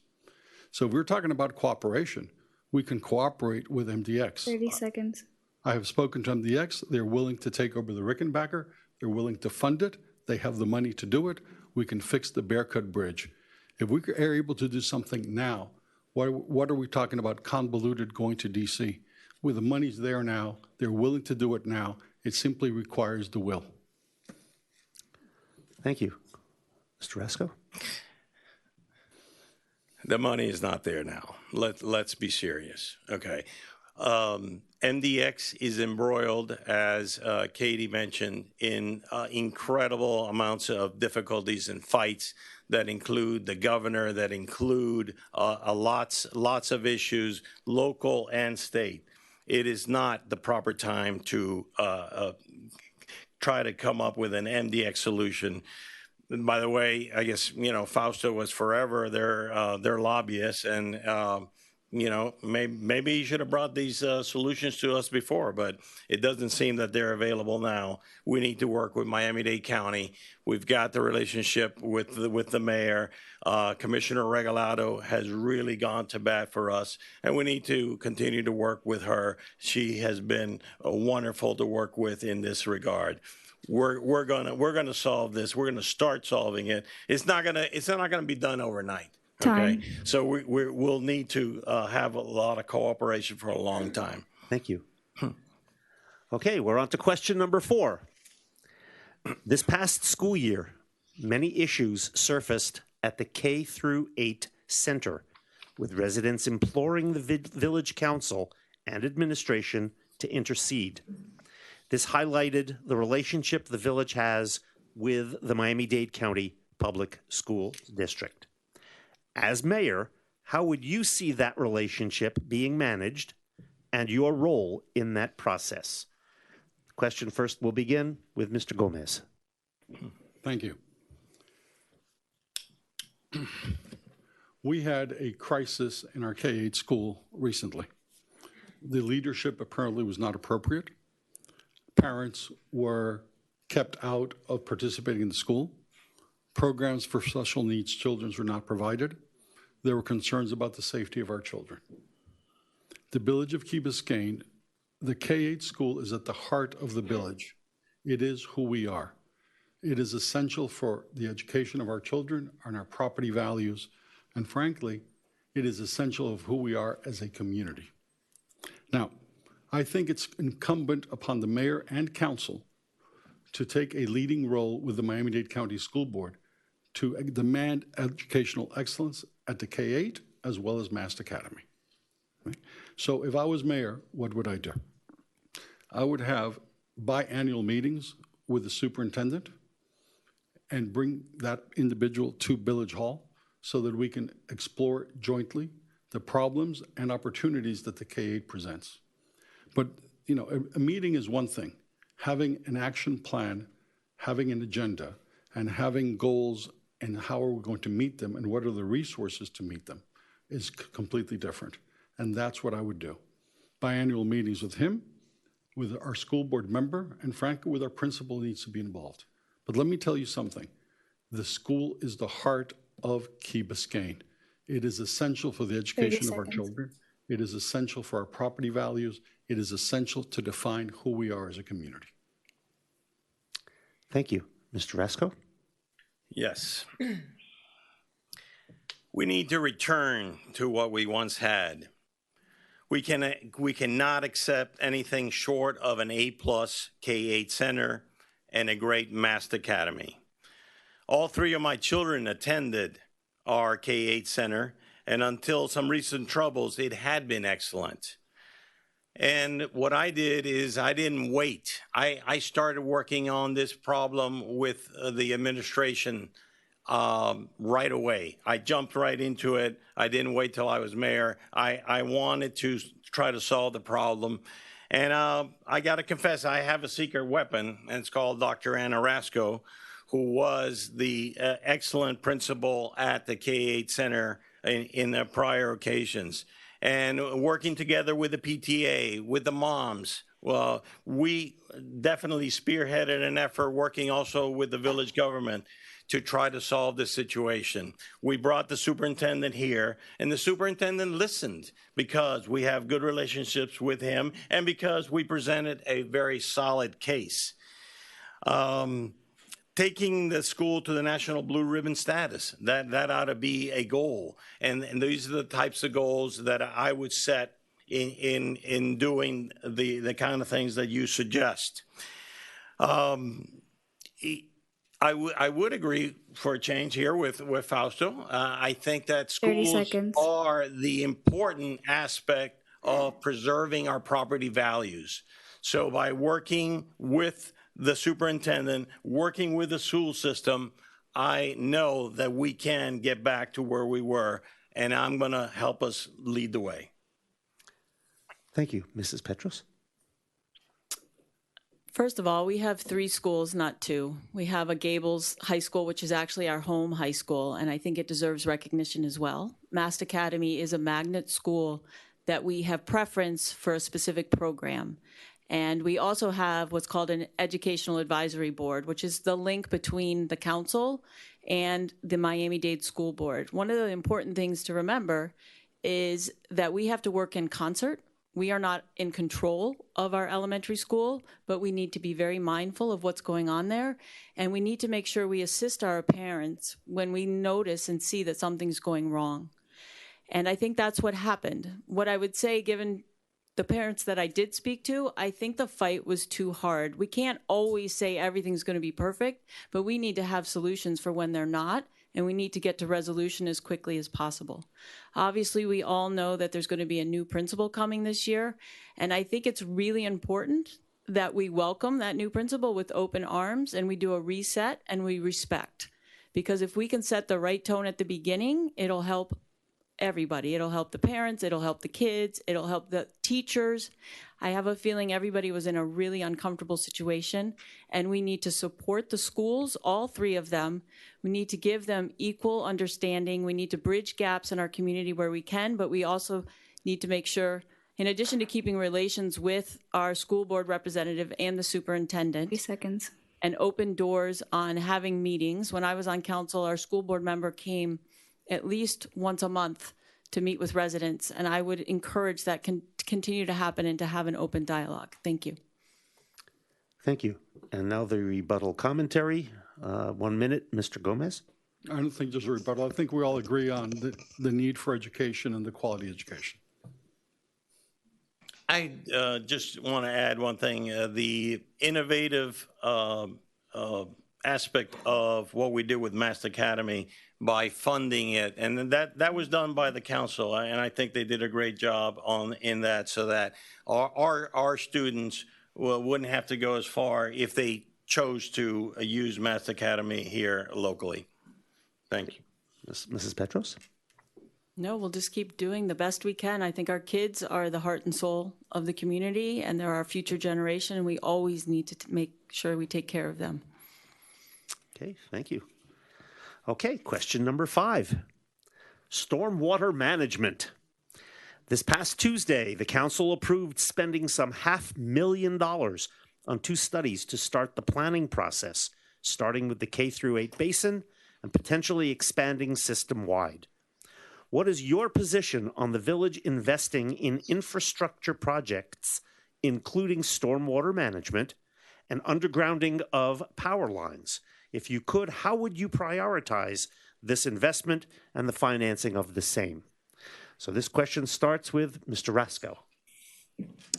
So if we're talking about cooperation, we can cooperate with MDX. 30 seconds. I have spoken to MDX. They're willing to take over the Rickenbacker. They're willing to fund it. They have the money to do it. We can fix the Bearcut Bridge. If we are able to do something now, what are we talking about convoluted going to D.C.? Well, the money's there now. They're willing to do it now. It simply requires the will. Thank you. Mr. Rasco? The money is not there now. Let's be serious, okay? MDX is embroiled, as Katie mentioned, in incredible amounts of difficulties and fights that include the governor, that include lots of issues, local and state. It is not the proper time to try to come up with an MDX solution. And by the way, I guess, Fausto was forever their lobbyist, and maybe he should have brought these solutions to us before, but it doesn't seem that they're available now. We need to work with Miami-Dade County. We've got the relationship with the mayor. Commissioner Regalado has really gone to bat for us, and we need to continue to work with her. She has been wonderful to work with in this regard. We're gonna solve this. We're gonna start solving it. It's not gonna be done overnight. Okay, Time. so we'll need to have a lot of cooperation for a long time. Thank you. Okay, we're on to question number 4. This past school year, many issues surfaced at the K through 8 center, with residents imploring the village council and administration to intercede. This highlighted the relationship the village has with the Miami-Dade County Public School District. As mayor, how would you see that relationship being managed and your role in that process? The question first will begin with Mr. Gomez. Thank you. We had a crisis in our K-8 school recently. The leadership apparently was not appropriate. Parents were kept out of participating in the school. Programs for special needs children were not provided. There were concerns about the safety of our children. The village of Key Biscayne, the K-8 school is at the heart of the village. It is who we are. It is essential for the education of our children and our property values, and frankly, it is essential of who we are as a community. Now, I think it's incumbent upon the mayor and council to take a leading role with the Miami-Dade County School Board to demand educational excellence at the K-8 as well as Mast Academy. Right? So if I was mayor, what would I do? I would have biannual meetings with the superintendent and bring that individual to Village Hall so that we can explore jointly the problems and opportunities that the K-8 presents. But, you know, a meeting is one thing. Having an action plan, having an agenda, and having goals and how are we going to meet them and what are the resources to meet them is completely different. And that's what I would do. Biannual meetings with him, with our school board member, and frankly, with our principal needs to be involved. But let me tell you something. The school is the heart of Key Biscayne. It is essential for the education of our children. It is essential for our property values. It is essential to define who we are as a community. Thank you. Mr. Rasco? Yes. We need to return to what we once had. We cannot accept anything short of an A+ K-8 center and a great Mast Academy. All three of my children attended our K-8 center, and until some recent troubles, it had been excellent. And what I did is I didn't wait. I started working on this problem with the administration right away. I jumped right into it. I didn't wait till I was mayor. I wanted to try to solve the problem. And I got to confess, I have a secret weapon, and it's called Dr. Anna Rasco, who was the excellent principal at the K-8 Center in the prior occasions. And working together with the PTA, with the moms, well, we definitely spearheaded an effort working also with the village government to try to solve this situation. We brought the superintendent here, and the superintendent listened because we have good relationships with him and because we presented a very solid case. Taking the school to the national blue ribbon status, that ought to be a goal. And these are the types of goals that I would set in doing the kind of things that you suggest. I would agree for a change here with Fausto. I think that schools are the important aspect of preserving our property values. So by working with the superintendent, working with the school system, I know that we can get back to where we were, and I'm going to help us lead the way. Thank you. Mrs. Petros? First of all, we have 3 schools, not 2. We have a Gables High School, which is actually our home high school, and I think it deserves recognition as well. Mast Academy is a magnet school that we have preference for a specific program. And we also have what's called an educational advisory board, which is the link between the council and the Miami-Dade School Board. One of the important things to remember is that we have to work in concert. We are not in control of our elementary school, but we need to be very mindful of what's going on there. And we need to make sure we assist our parents when we notice and see that something's going wrong. And I think that's what happened. What I would say, given the parents that I did speak to, I think the fight was too hard. We can't always say everything's going to be perfect, but we need to have solutions for when they're not and we need to get to resolution as quickly as possible. Obviously, we all know that there's going to be a new principal coming this year, and I think it's really important that we welcome that new principal with open arms and we do a reset and we respect. Because if we can set the right tone at the beginning, it'll help everybody. It'll help the parents, it'll help the kids, it'll help the teachers. I have a feeling everybody was in a really uncomfortable situation, and we need to support the schools, all three of them. We need to give them equal understanding. We need to bridge gaps in our community where we can, but we also need to make sure, in addition to keeping relations with our school board representative and the superintendent, 3 seconds. and open doors on having meetings. When I was on council, our school board member came at least once a month to meet with residents, and I would encourage that to continue to happen and to have an open dialogue. Thank you. Thank you. And now the rebuttal commentary. 1 minute, Mr. Gomez. I don't think there's a rebuttal. I think we all agree on the need for education and the quality education. I just want to add one thing. The innovative aspect of what we did with Master Academy by funding it, and that was done by the council, and I think they did a great job in that, so that our students wouldn't have to go as far if they chose to use Master Academy here locally. Thank you. Mrs. Petros? No, we'll just keep doing the best we can. I think our kids are the heart and soul of the community, and they're our future generation, and we always need to make sure we take care of them. Okay, thank you. Okay, question number 5. Stormwater management. This past Tuesday, the council approved spending some $500,000 on 2 studies to start the planning process, starting with the K-8 basin and potentially expanding system-wide. What is your position on the village investing in infrastructure projects, including stormwater management and undergrounding of power lines? If you could, how would you prioritize this investment and the financing of the same? So this question starts with Mr. Rasko.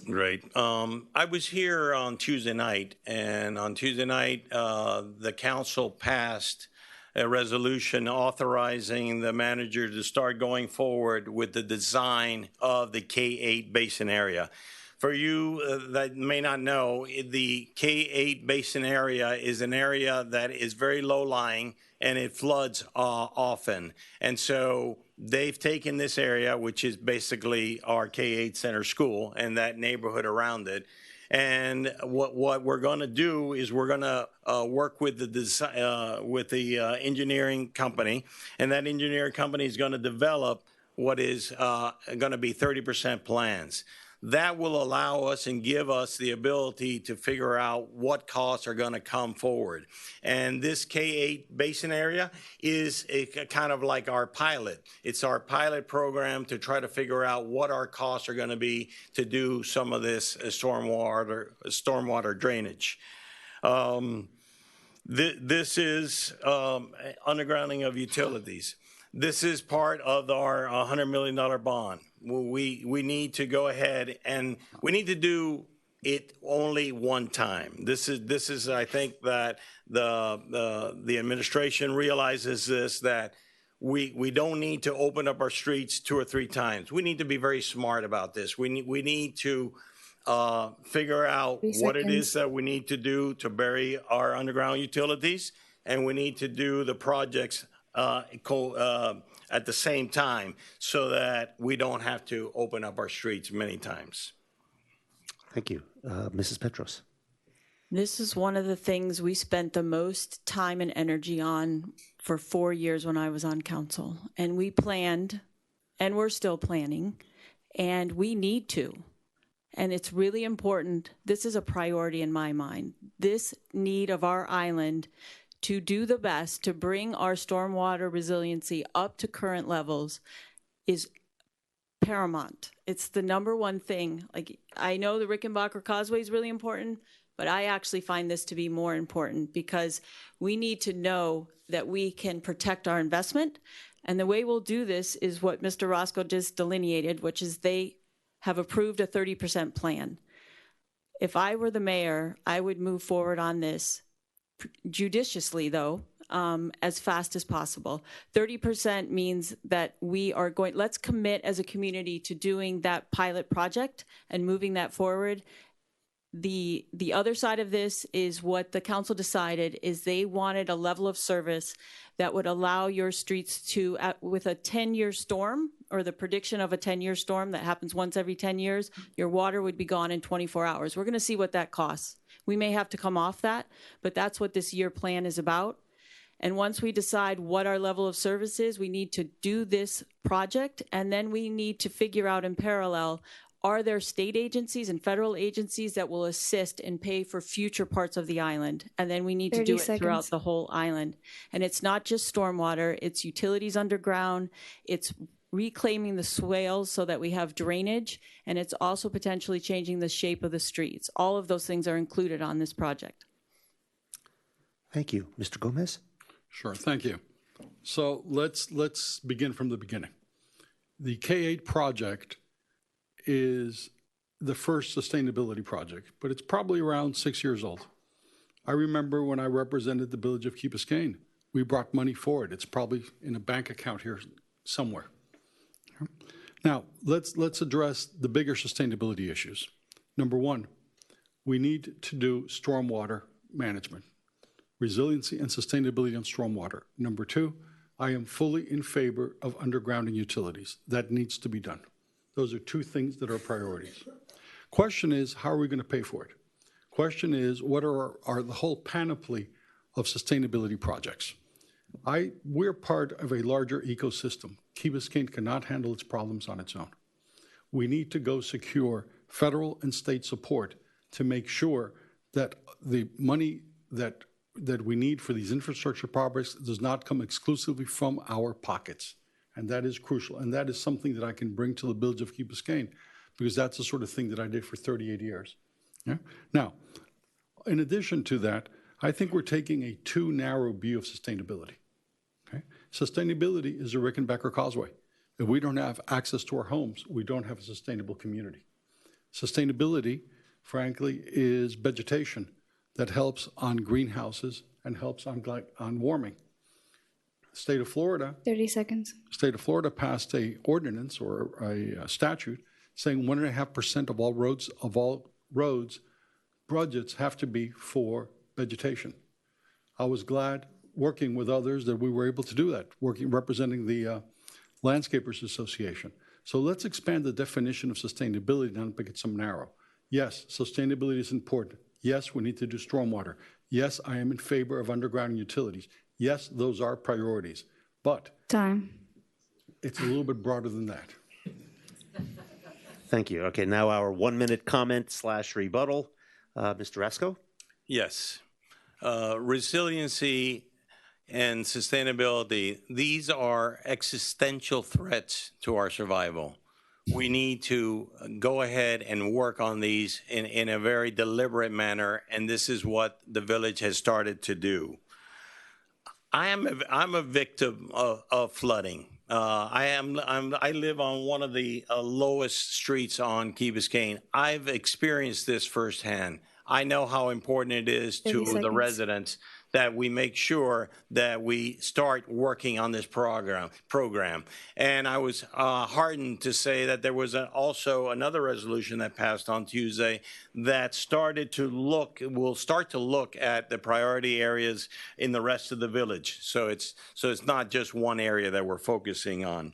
Great. I was here on Tuesday night, and on Tuesday night, the council passed a resolution authorizing the manager to start going forward with the design of the K-8 basin area. For you that may not know, the K-8 basin area is an area that is very low-lying and it floods often. And so they've taken this area, which is basically our K-8 Center School and that neighborhood around it. And what we're going to do is we're going to work with the engineering company, and that engineering company is going to develop what is going to be 30% plans. That will allow us and give us the ability to figure out what costs are going to come forward. And this K-8 basin area is kind of like our pilot. It's our pilot program to try to figure out what our costs are going to be to do some of this stormwater drainage. This is undergrounding of utilities. This is part of our $100 million bond. We need to go ahead and we need to do it only one time. This is I think that the administration realizes this, that we don't need to open up our streets 2 or 3 times. We need to be very smart about this. We need to figure out what it is that we need to do to bury our underground utilities, and we need to do the projects at the same time so that we don't have to open up our streets many times. Thank you. Mrs. Petros. This is one of the things we spent the most time and energy on for 4 years when I was on council. And we planned, and we're still planning, and we need to. And it's really important. This is a priority in my mind. This need of our island to do the best to bring our stormwater resiliency up to current levels is paramount. It's the #1 thing. Like, I know the Rickenbacker Causeway is really important, but I actually find this to be more important because we need to know that we can protect our investment. And the way we'll do this is what Mr. Roscoe just delineated, which is they have approved a 30% plan. If I were the mayor, I would move forward on this judiciously, though. as fast as possible. 30% means that we are going, let's commit as a community to doing that pilot project and moving that forward. The other side of this is what the council decided is they wanted a level of service that would allow your streets to, with a 10-year storm or the prediction of a 10-year storm that happens once every 10 years, your water would be gone in 24 hours. We're going to see what that costs. We may have to come off that, but that's what this year plan is about. And once we decide what our level of service is, we need to do this project, and then we need to figure out in parallel, are there state agencies and federal agencies that will assist and pay for future parts of the island? And then we need to do it throughout the whole island. And it's not just stormwater, it's utilities underground, it's reclaiming the swales so that we have drainage, and it's also potentially changing the shape of the streets. All of those things are included on this project. Thank you. Mr. Gomez? Sure, thank you. So let's begin from the beginning. The K8 project is the first sustainability project, but it's probably around 6 years old. I remember when I represented the village of Key Biscayne, we brought money for it. It's probably in a bank account here somewhere. Now, let's address the bigger sustainability issues. Number one, we need to do stormwater management, resiliency and sustainability on stormwater. Number two, I am fully in favor of undergrounding utilities. That needs to be done. Those are two things that are priorities. Question is, how are we going to pay for it? Question is, what are the whole panoply of sustainability projects? We're part of a larger ecosystem. Key Biscayne cannot handle its problems on its own. We need to go secure federal and state support to make sure that the money that we need for these infrastructure projects does not come exclusively from our pockets. And that is crucial. And that is something that I can bring to the village of Key Biscayne, because that's the sort of thing that I did for 38 years. Yeah? Now, in addition to that, I think we're taking a too narrow view of sustainability. Okay? Sustainability is a Rickenbacker causeway. If we don't have access to our homes, we don't have a sustainable community. Sustainability, frankly, is vegetation that helps on greenhouses and helps on warming. State of Florida. 30 seconds. State of Florida passed a ordinance or a statute saying 1.5% of all roads budgets have to be for vegetation. I was glad working with others that we were able to do that, representing the Landscapers Association. So let's expand the definition of sustainability and make it some narrow. Yes, sustainability is important. Yes, we need to do stormwater. Yes, I am in favor of underground utilities. Yes, those are priorities, but it's a little bit broader than that. Thank you. Okay, now our 1-minute comment/rebuttal. Mr. Rasko? Yes. Resiliency and sustainability, these are existential threats to our survival. We need to go ahead and work on these in a very deliberate manner, and this is what the village has started to do. I'm a victim of flooding. I live on one of the lowest streets on Key Biscayne. I've experienced this firsthand. I know how important it is to the residents that we make sure that we start working on this program. And I was heartened to say that there was also another resolution that passed on Tuesday that will start to look at the priority areas in the rest of the village. So it's not just one area that we're focusing on.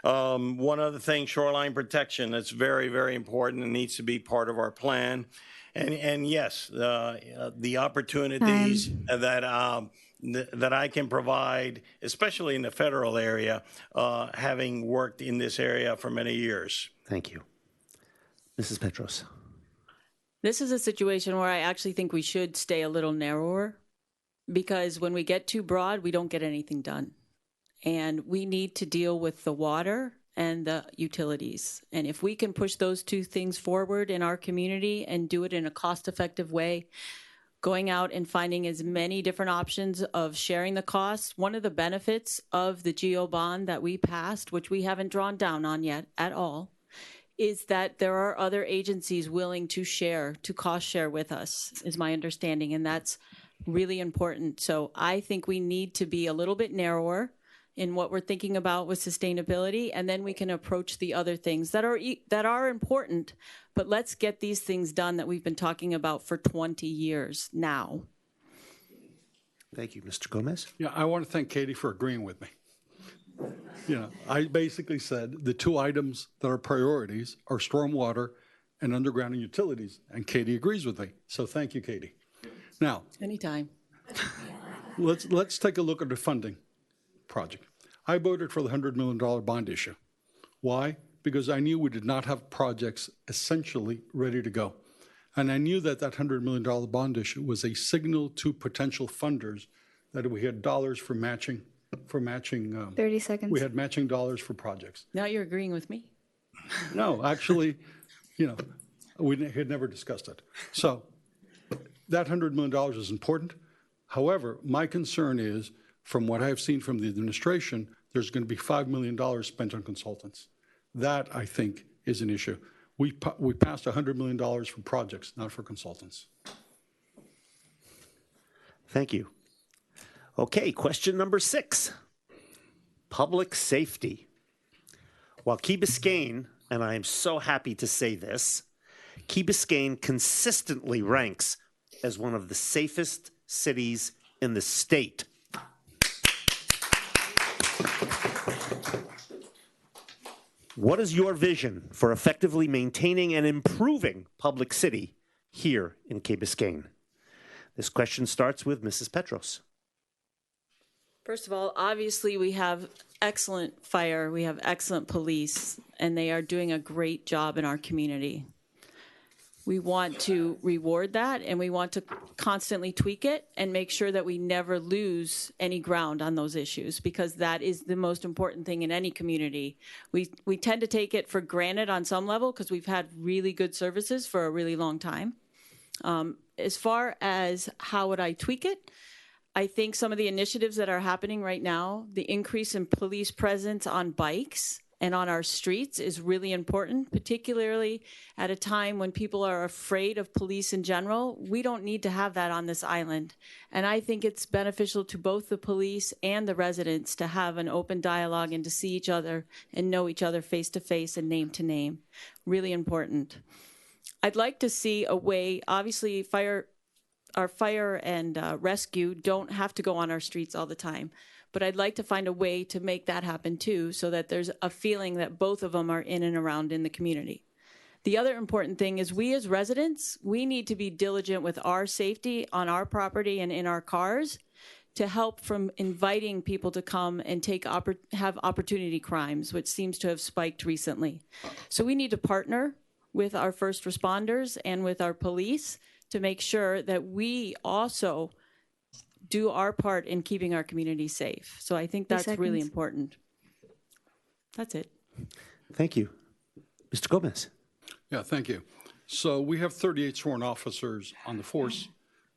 One other thing, shoreline protection, that's very, very important and needs to be part of our plan. And yes, the opportunities that I can provide, especially in the federal area, having worked in this area for many years. Thank you. Mrs. Petros. This is a situation where I actually think we should stay a little narrower, because when we get too broad, we don't get anything done. And we need to deal with the water and the utilities. And if we can push those two things forward in our community and do it in a cost-effective way, going out and finding as many different options of sharing the costs. One of the benefits of the GO bond that we passed, which we haven't drawn down on yet at all, is that there are other agencies willing to cost share with us, is my understanding. And that's really important. So I think we need to be a little bit narrower in what we're thinking about with sustainability, and then we can approach the other things that are important, but let's get these things done that we've been talking about for 20 years now. Thank you, Mr. Gomez. Yeah, I want to thank Katie for agreeing with me. I basically said the two items that are priorities are stormwater and underground and utilities, and Katie agrees with me. So thank you, Katie. Now, Anytime. let's take a look at the funding project. I voted for the $100 million bond issue. Why? Because I knew we did not have projects essentially ready to go. And I knew that $100 million bond issue was a signal to potential funders that we had dollars for matching. 30 seconds. We had matching dollars for projects. Now you're agreeing with me? No, actually, we had never discussed it. So that $100 million is important. However, my concern is, from what I've seen from the administration, there's going to be $5 million spent on consultants. That, I think, is an issue. We passed $100 million for projects, not for consultants. Thank you. Okay, question number 6. Public safety. While Key Biscayne, and I am so happy to say this, Key Biscayne consistently ranks as one of the safest cities in the state. What is your vision for effectively maintaining and improving public safety here in Key Biscayne? This question starts with Mrs. Petros. First of all, obviously we have excellent fire, we have excellent police, and they are doing a great job in our community. We want to reward that, and we want to constantly tweak it and make sure that we never lose any ground on those issues, because that is the most important thing in any community. We tend to take it for granted on some level because we've had really good services for a really long time. As far as how would I tweak it, I think some of the initiatives that are happening right now, the increase in police presence on bikes and on our streets is really important, particularly at a time when people are afraid of police in general. We don't need to have that on this island. And I think it's beneficial to both the police and the residents to have an open dialogue and to see each other and know each other face to face and name to name. Really important. I'd like to see a way, obviously our fire and rescue don't have to go on our streets all the time. But I'd like to find a way to make that happen too, so that there's a feeling that both of them are in and around in the community. The other important thing is we as residents, we need to be diligent with our safety on our property and in our cars to help from inviting people to come and have opportunity crimes, which seems to have spiked recently. So we need to partner with our first responders and with our police to make sure that we also do our part in keeping our community safe. So I think that's really important. That's it. Thank you. Mr. Gomez. Yeah, thank you. So we have 38 sworn officers on the force.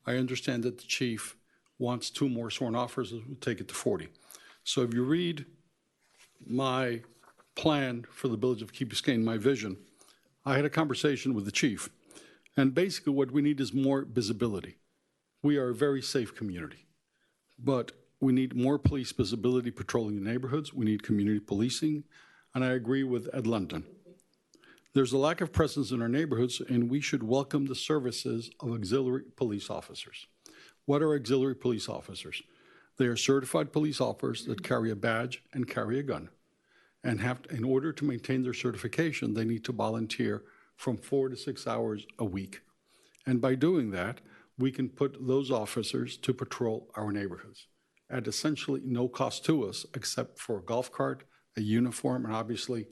I understand that the chief wants 2 more sworn officers. We'll take it to 40. So if you read my plan for the village of Key Biscayne, my vision, I had a conversation with the chief. And basically what we need is more visibility. We are a very safe community, but we need more police visibility patrolling the neighborhoods. We need community policing, and I agree with Ed London. There's a lack of presence in our neighborhoods, and we should welcome the services of auxiliary police officers. What are auxiliary police officers? They are certified police officers that carry a badge and carry a gun, and in order to maintain their certification, they need to volunteer from 4 to 6 hours a week. And by doing that, we can put those officers to patrol our neighborhoods at essentially no cost to us except for a golf cart, a uniform, and obviously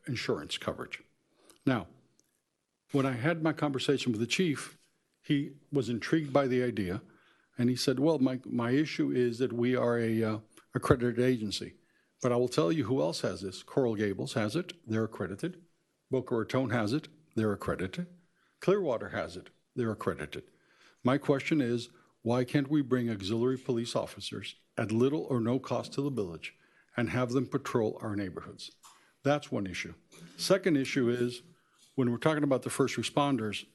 insurance coverage. Now, when I had my conversation with the chief, he was intrigued by the idea, and he said, well, my issue is that we are a accredited agency. But I will tell you who else has this. Coral Gables has it, they're accredited. Boca Raton has it, they're accredited. Clearwater has it, they're accredited. My question is, why can't we bring auxiliary police officers at little or no cost to the village and have them patrol our neighborhoods? That's one issue. Second issue is, when we're talking about the first responders,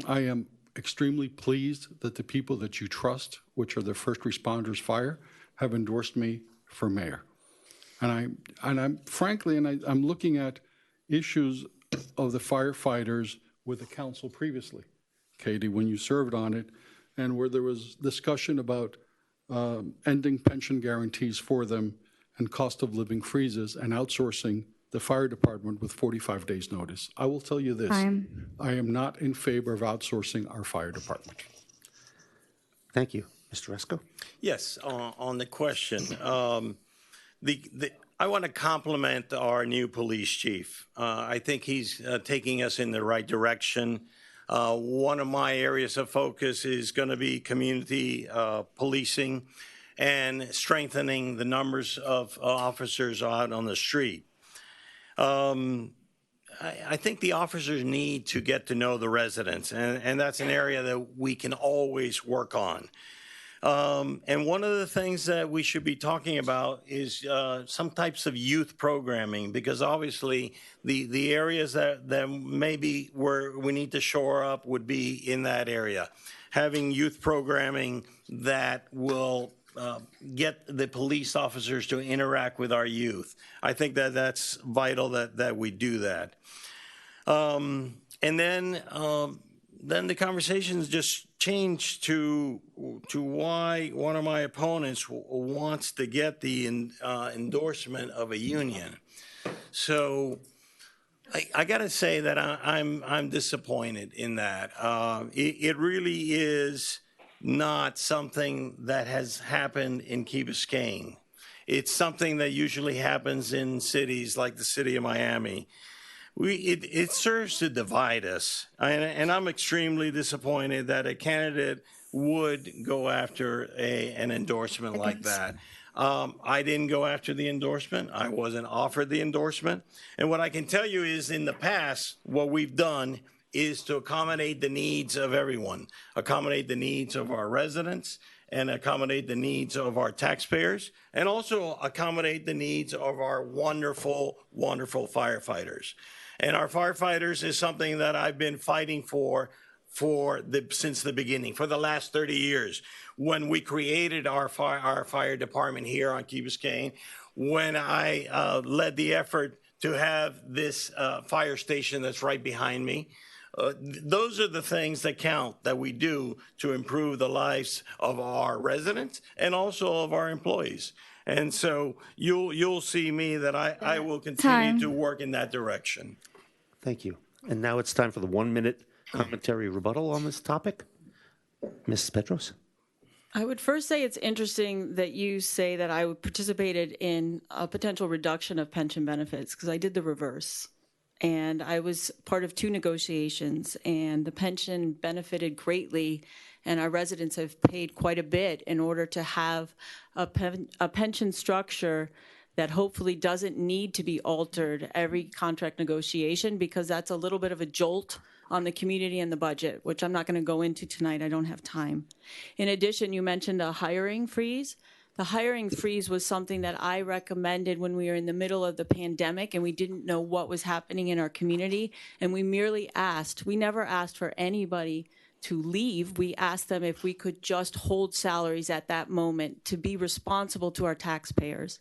I am extremely pleased that the people that you trust, which are the first responders, fire, have endorsed me for mayor. And I'm looking at issues of the firefighters with the council previously, Katie, when you served on it, and where there was discussion about ending pension guarantees for them and cost of living freezes and outsourcing the fire department with 45 days notice. I will tell you this, I am not in favor of outsourcing our fire department. Thank you. Mr. Resco? Yes, on the question. I want to compliment our new police chief. I think he's taking us in the right direction. One of my areas of focus is going to be community policing and strengthening the numbers of officers out on the street. I think the officers need to get to know the residents, and that's an area that we can always work on. And one of the things that we should be talking about is some types of youth programming, because obviously the areas that maybe where we need to shore up would be in that area. Having youth programming that will get the police officers to interact with our youth. I think that that's vital that we do that. And then the conversations just changed to why one of my opponents wants to get the endorsement of a union. So I got to say that I'm disappointed in that. It really is not something that has happened in Key Biscayne. It's something that usually happens in cities like the city of Miami. It serves to divide us, and I'm extremely disappointed that a candidate would go after an endorsement like that. I didn't go after the endorsement. I wasn't offered the endorsement. And what I can tell you is in the past, what we've done is to accommodate the needs of everyone, accommodate the needs of our residents, and accommodate the needs of our taxpayers, and also accommodate the needs of our wonderful, wonderful firefighters. And our firefighters is something that I've been fighting since the beginning, for the last 30 years. When we created our fire department here on Key Biscayne, when I led the effort to have this fire station that's right behind me, those are the things that count, that we do to improve the lives of our residents and also of our employees. And so you'll see me that I will continue to work in that direction. Thank you. And now it's time for the 1-minute commentary rebuttal on this topic. Mrs. Petros? I would first say it's interesting that you say that I participated in a potential reduction of pension benefits, because I did the reverse. And I was part of 2 negotiations, and the pension benefited greatly, and our residents have paid quite a bit in order to have a pension structure that hopefully doesn't need to be altered every contract negotiation, because that's a little bit of a jolt on the community and the budget, which I'm not going to go into tonight. I don't have time. In addition, you mentioned a hiring freeze. The hiring freeze was something that I recommended when we were in the middle of the pandemic and we didn't know what was happening in our community. And we merely asked, we never asked for anybody to leave. We asked them if we could just hold salaries at that moment to be responsible to our taxpayers.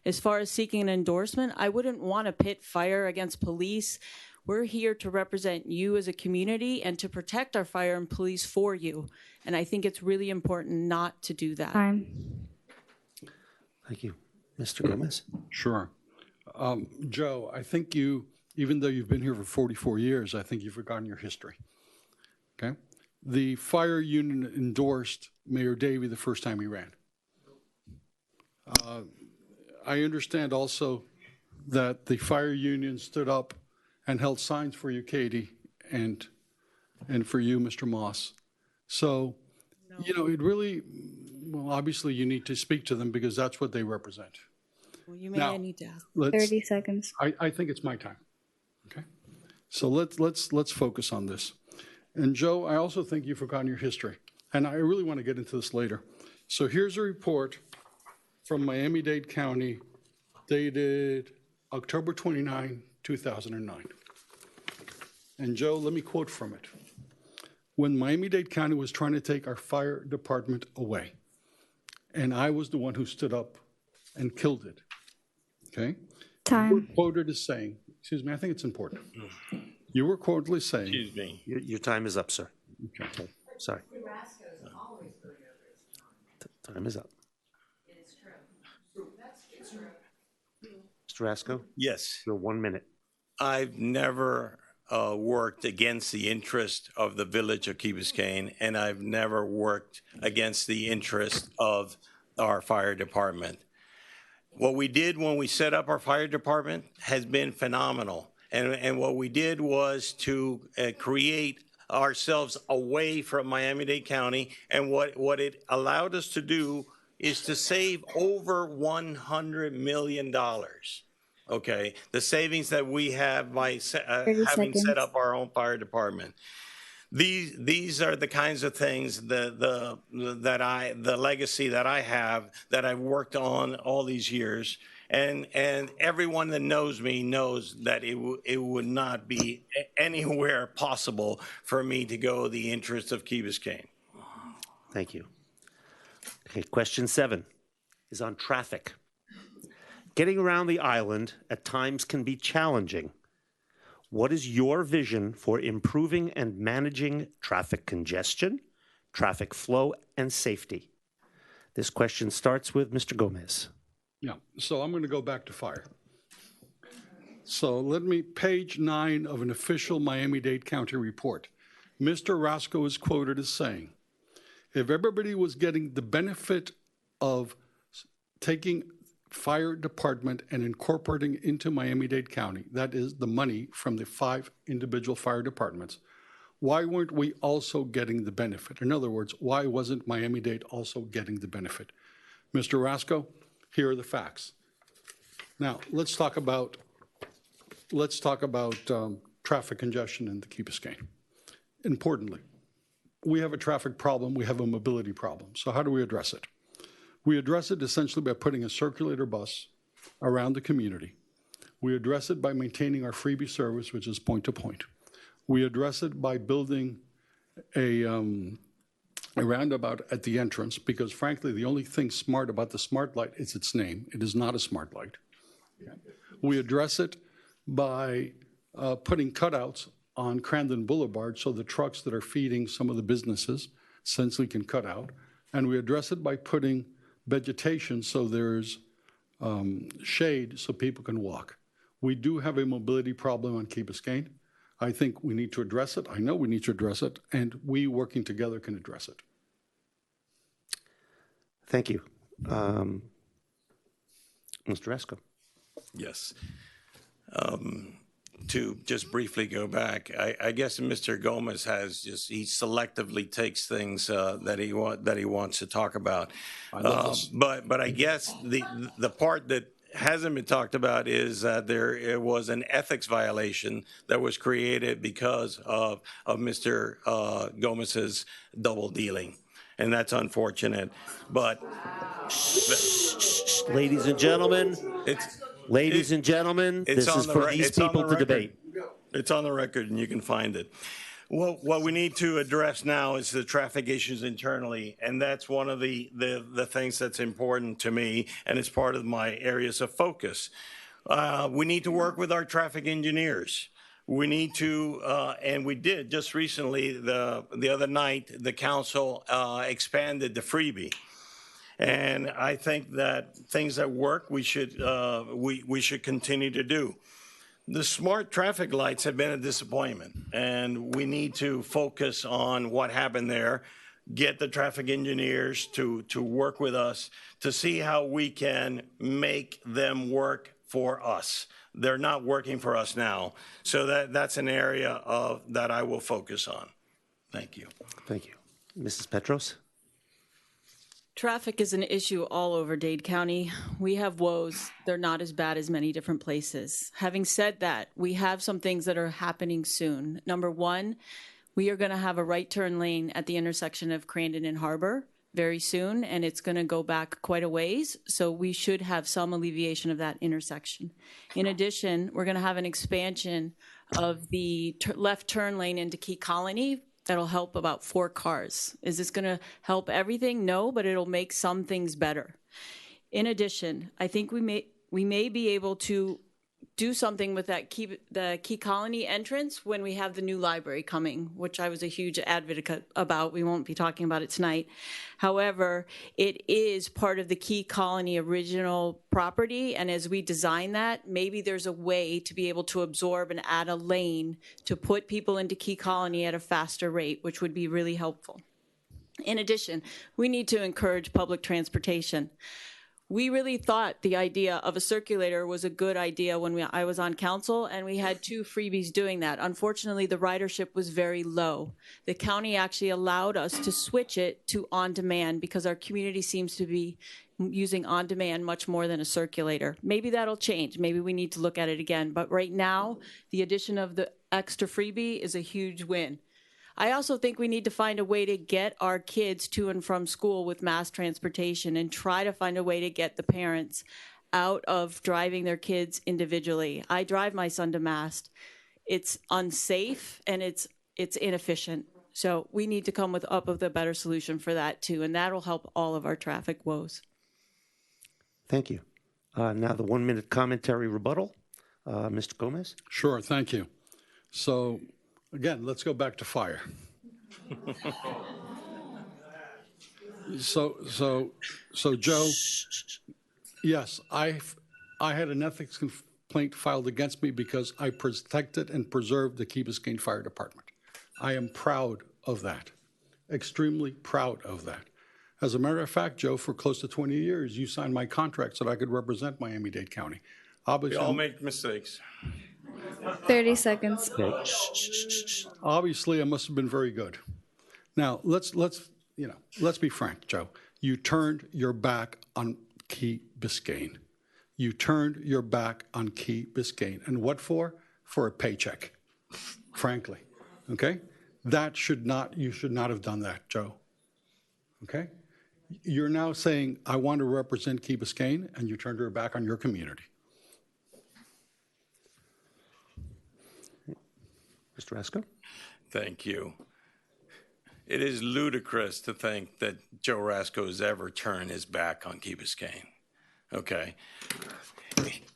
As far as seeking an endorsement, I wouldn't want to pit fire against police. We're here to represent you as a community and to protect our fire and police for you. And I think it's really important not to do that. Thank you. Mr. Gomez? Sure. Joe, I think you, even though you've been here for 44 years, I think you've forgotten your history. Okay? The fire union endorsed Mayor Davey the first time he ran. I understand also that the fire union stood up and held signs for you, Katie, and for you, Mr. Moss. So, you know, it really, well, obviously you need to speak to them because that's what they represent. Well, you may need to ask. 30 seconds. I think it's my time. Okay. So let's focus on this. And Joe, I also think you've forgotten your history. And I really want to get into this later. So here's a report from Miami-Dade County dated October 29, 2009. And Joe, let me quote from it. when Miami-Dade County was trying to take our fire department away. And I was the one who stood up and killed it. Okay? Time. You were quoted as saying, excuse me, I think it's important. You were quoted as saying, Excuse me. Your time is up, sir. okay. Sorry. Time is up. Mr. Rasco, Yes. your 1 minute. I've never worked against the interest of the village of Key Biscayne, and I've never worked against the interest of our fire department. What we did when we set up our fire department has been phenomenal. And what we did was to create ourselves away from Miami-Dade County. And what it allowed us to do is to save over $100 million. Okay, the savings that we have by having set up our own fire department. These are the kinds of things the legacy that I have, that I've worked on all these years, and everyone that knows me knows that it would not be anywhere possible for me to go the interest of Key Biscayne. Thank you. Okay, question 7 is on traffic. Getting around the island at times can be challenging. What is your vision for improving and managing traffic congestion, traffic flow, and safety? This question starts with Mr. Gomez. Yeah, so I'm going to go back to fire. So let me, page 9 of an official Miami-Dade County report. Mr. Rasco is quoted as saying, if everybody was getting the benefit of taking fire department and incorporating into Miami-Dade County, that is the money from the 5 individual fire departments, why weren't we also getting the benefit? In other words, why wasn't Miami-Dade also getting the benefit? Mr. Rasco, here are the facts. Now, let's talk about traffic congestion in the Key Biscayne. Importantly, we have a traffic problem, we have a mobility problem. So how do we address it? We address it essentially by putting a circulator bus around the community. We address it by maintaining our freebie service, which is point to point. We address it by building a roundabout at the entrance, because frankly, the only thing smart about the smart light is its name. It is not a smart light. We address it by putting cutouts on Crandon Boulevard so the trucks that are feeding some of the businesses essentially can cut out. And we address it by putting vegetation so there's shade so people can walk. We do have a mobility problem on Key Biscayne. I think we need to address it. I know we need to address it, and we working together can address it. Thank you. Mr. Rasco. Yes. To just briefly go back, I guess Mr. Gomez he selectively takes things that he wants to talk about. But I guess the part that hasn't been talked about is that there was an ethics violation that was created because of Mr. Gomez's double dealing, and that's unfortunate. But ladies and gentlemen, this is for these people to debate. It's on the record, and you can find it. Well, what we need to address now is the traffic issues internally, and that's one of the things that's important to me, and it's part of my areas of focus. We need to work with our traffic engineers. We need to, and we did just recently, the other night, the council expanded the freebie. And I think that things that work, we should continue to do. The smart traffic lights have been a disappointment, and we need to focus on what happened there, get the traffic engineers to work with us to see how we can make them work for us. They're not working for us now. So that's an area that I will focus on. Thank you. Thank you. Mrs. Petros? Traffic is an issue all over Dade County. We have woes. They're not as bad as many different places. Having said that, we have some things that are happening soon. Number one, we are going to have a right turn lane at the intersection of Crandon and Harbor very soon, and it's going to go back quite a ways. So we should have some alleviation of that intersection. In addition, we're going to have an expansion of the left turn lane into Key Colony that'll help about 4 cars. Is this going to help everything? No, but it'll make some things better. In addition, I think we may be able to do something with the Key Colony entrance when we have the new library coming, which I was a huge advocate about. We won't be talking about it tonight. However, it is part of the Key Colony original property, and as we design that, maybe there's a way to be able to absorb and add a lane to put people into Key Colony at a faster rate, which would be really helpful. In addition, we need to encourage public transportation. We really thought the idea of a circulator was a good idea when I was on council, and we had 2 freebies doing that. Unfortunately, the ridership was very low. The county actually allowed us to switch it to on-demand because our community seems to be using on-demand much more than a circulator. Maybe that'll change. Maybe we need to look at it again. But right now, the addition of the extra freebie is a huge win. I also think we need to find a way to get our kids to and from school with mass transportation and try to find a way to get the parents out of driving their kids individually. I drive my son to Mast. It's unsafe and it's inefficient. So we need to come up with a better solution for that too, and that'll help all of our traffic woes. Thank you. Now the 1-minute commentary rebuttal. Mr. Gomez? Sure, thank you. So, again, let's go back to fire. So Joe, yes, I had an ethics complaint filed against me because I protected and preserved the Key Biscayne Fire Department. I am proud of that, extremely proud of that. As a matter of fact, Joe, for close to 20 years, you signed my contract so that I could represent Miami-Dade County. Obviously, We all make mistakes. 30 seconds. Okay. Obviously, I must have been very good. Now, let's be frank, Joe. You turned your back on Key Biscayne. You turned your back on Key Biscayne. And what for? For a paycheck, frankly. Okay? You should not have done that, Joe. Okay? You're now saying, I want to represent Key Biscayne, and you turned your back on your community. Mr. Rasko? Thank you. It is ludicrous to think that Joe Rasko has ever turned his back on Key Biscayne. Okay.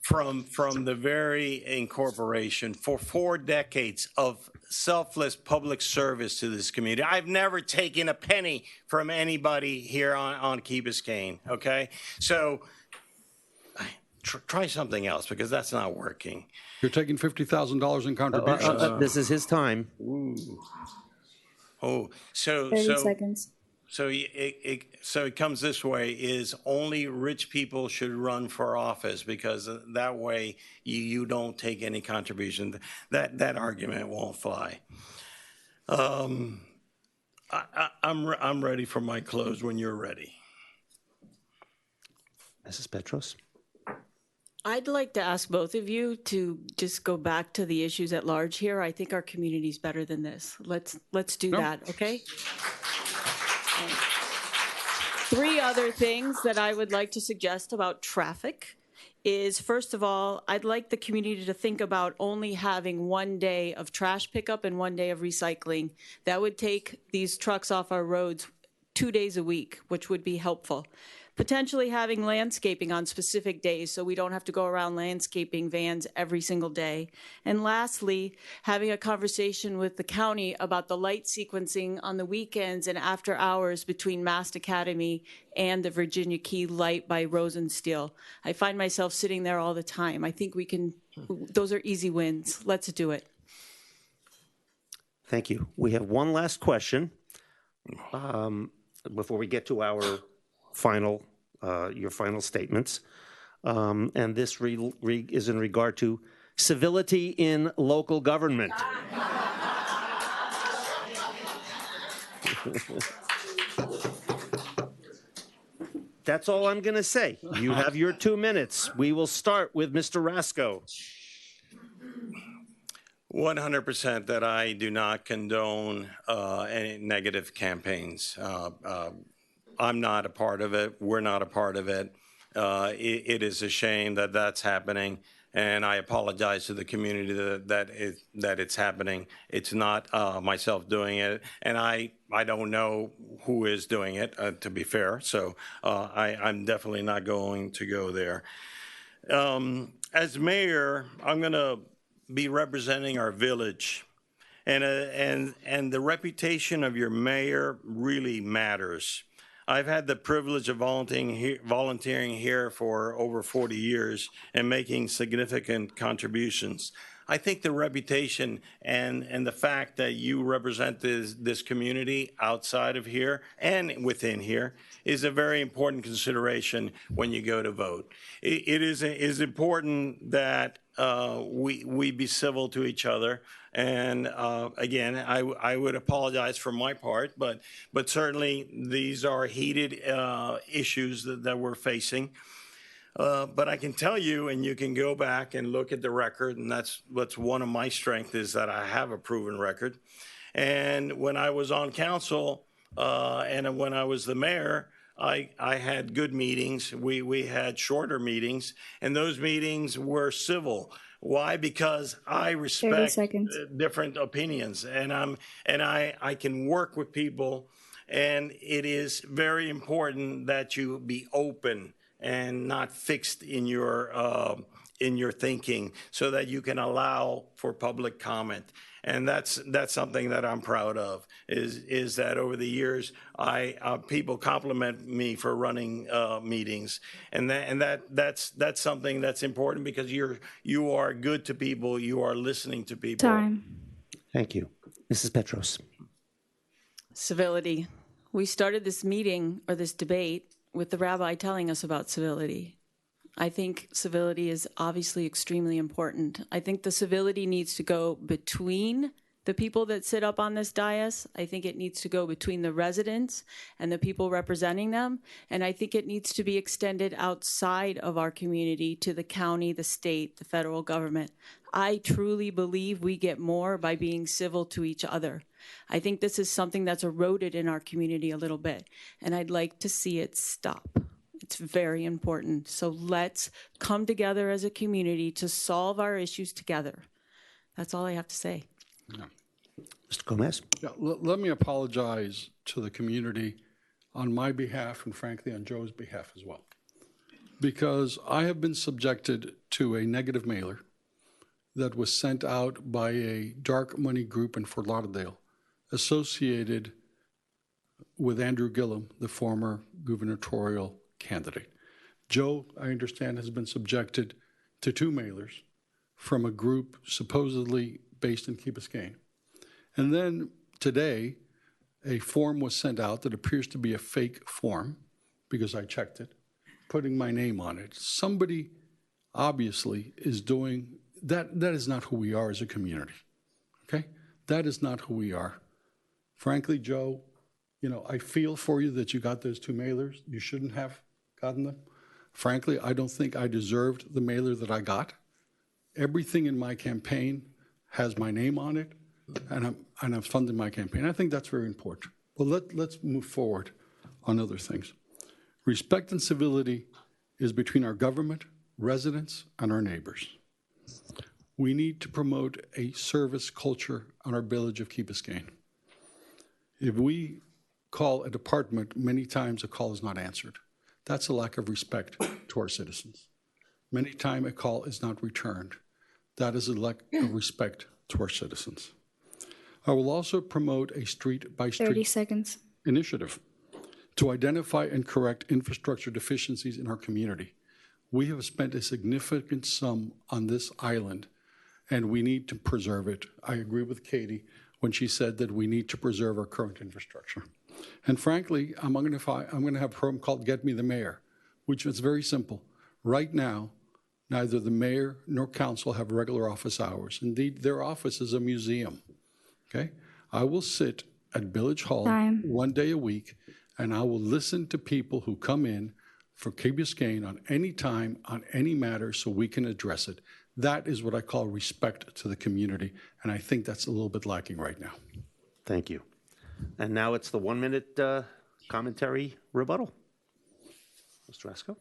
From the very incorporation for 4 decades of selfless public service to this community. I've never taken a penny from anybody here on Key Biscayne, okay? So try something else because that's not working. You're taking $50,000 in contributions. This is his time. Ooh. Oh, so 30 seconds. So it comes this way: is only rich people should run for office because that way you don't take any contribution. That argument won't fly. I'm ready for my close when you're ready. Mrs. Petros? I'd like to ask both of you to just go back to the issues at large here. I think our community's better than this. Let's do that, okay? 3 other things that I would like to suggest about traffic is, first of all, I'd like the community to think about only having 1 day of trash pickup and 1 day of recycling. That would take these trucks off our roads 2 days a week, which would be helpful. Potentially having landscaping on specific days so we don't have to go around landscaping vans every single day. And lastly, having a conversation with the county about the light sequencing on the weekends and after hours between Mast Academy and the Virginia Key Light by Rosensteel. I find myself sitting there all the time. I think we can, those are easy wins. Let's do it. Thank you. We have one last question before we get to our your final statements. And this is in regard to civility in local government. That's all I'm going to say. You have your 2 minutes. We will start with Mr. Rasko. 100% that I do not condone any negative campaigns. I'm not a part of it. We're not a part of it. It is a shame that that's happening. And I apologize to the community that it's happening. It's not myself doing it, and I don't know who is doing it, to be fair. So I'm definitely not going to go there. As mayor, I'm going to be representing our village, and the reputation of your mayor really matters. I've had the privilege of volunteering here for over 40 years and making significant contributions. I think the reputation and the fact that you represent this community outside of here and within here is a very important consideration when you go to vote. It is important that we be civil to each other. And again, I would apologize for my part, but certainly these are heated issues that we're facing. But I can tell you, and you can go back and look at the record, and that's one of my strengths, is that I have a proven record. And when I was on council and when I was the mayor, I had good meetings. We had shorter meetings, and those meetings were civil. Why? Because I respect different opinions, and I can work with people, and it is very important that you be open and not fixed in your thinking, so that you can allow for public comment. And that's something that I'm proud of, is that over the years, people compliment me for running meetings, and that's something that's important, because you are good to people, you are listening to people. Time. Thank you. Mrs. Petros. Civility. We started this meeting, or this debate, with the rabbi telling us about civility. I think civility is obviously extremely important. I think the civility needs to go between the people that sit up on this dais. I think it needs to go between the residents and the people representing them. And I think it needs to be extended outside of our community to the county, the state, the federal government. I truly believe we get more by being civil to each other. I think this is something that's eroded in our community a little bit, and I'd like to see it stop. It's very important. So let's come together as a community to solve our issues together. That's all I have to say. Yeah. Mr. Gomez. Yeah, let me apologize to the community on my behalf and frankly on Joe's behalf as well, because I have been subjected to a negative mailer that was sent out by a dark money group in Fort Lauderdale associated with Andrew Gillum, the former gubernatorial candidate. Joe, I understand, has been subjected to 2 mailers from a group supposedly based in Key Biscayne. And then today, a form was sent out that appears to be a fake form, because I checked it, putting my name on it. Somebody obviously is doing that. That is not who we are as a community, okay? That is not who we are. Frankly, Joe, I feel for you that you got those 2 mailers. You shouldn't have gotten them. Frankly, I don't think I deserved the mailer that I got. Everything in my campaign has my name on it, and I'm funding my campaign. I think that's very important. But let's move forward on other things. Respect and civility is between our government, residents, and our neighbors. We need to promote a service culture on our village of Key Biscayne. If we call a department, many times a call is not answered. That's a lack of respect to our citizens. Many times a call is not returned. That is a lack of respect to our citizens. I will also promote a street-by-street 30 seconds. initiative to identify and correct infrastructure deficiencies in our community. We have spent a significant sum on this island, and we need to preserve it. I agree with Katie when she said that we need to preserve our current infrastructure. And frankly, I'm going to have a program called Get Me the Mayor, which is very simple. Right now, neither the mayor nor council have regular office hours. Indeed, their office is a museum, okay? I will sit at Village Hall 1 day a week, and I will listen to people who come in for Key Biscayne on any time, on any matter, so we can address it. That is what I call respect to the community, and I think that's a little bit lacking right now. Thank you. And now it's the 1-minute commentary rebuttal. Mr. Rasko.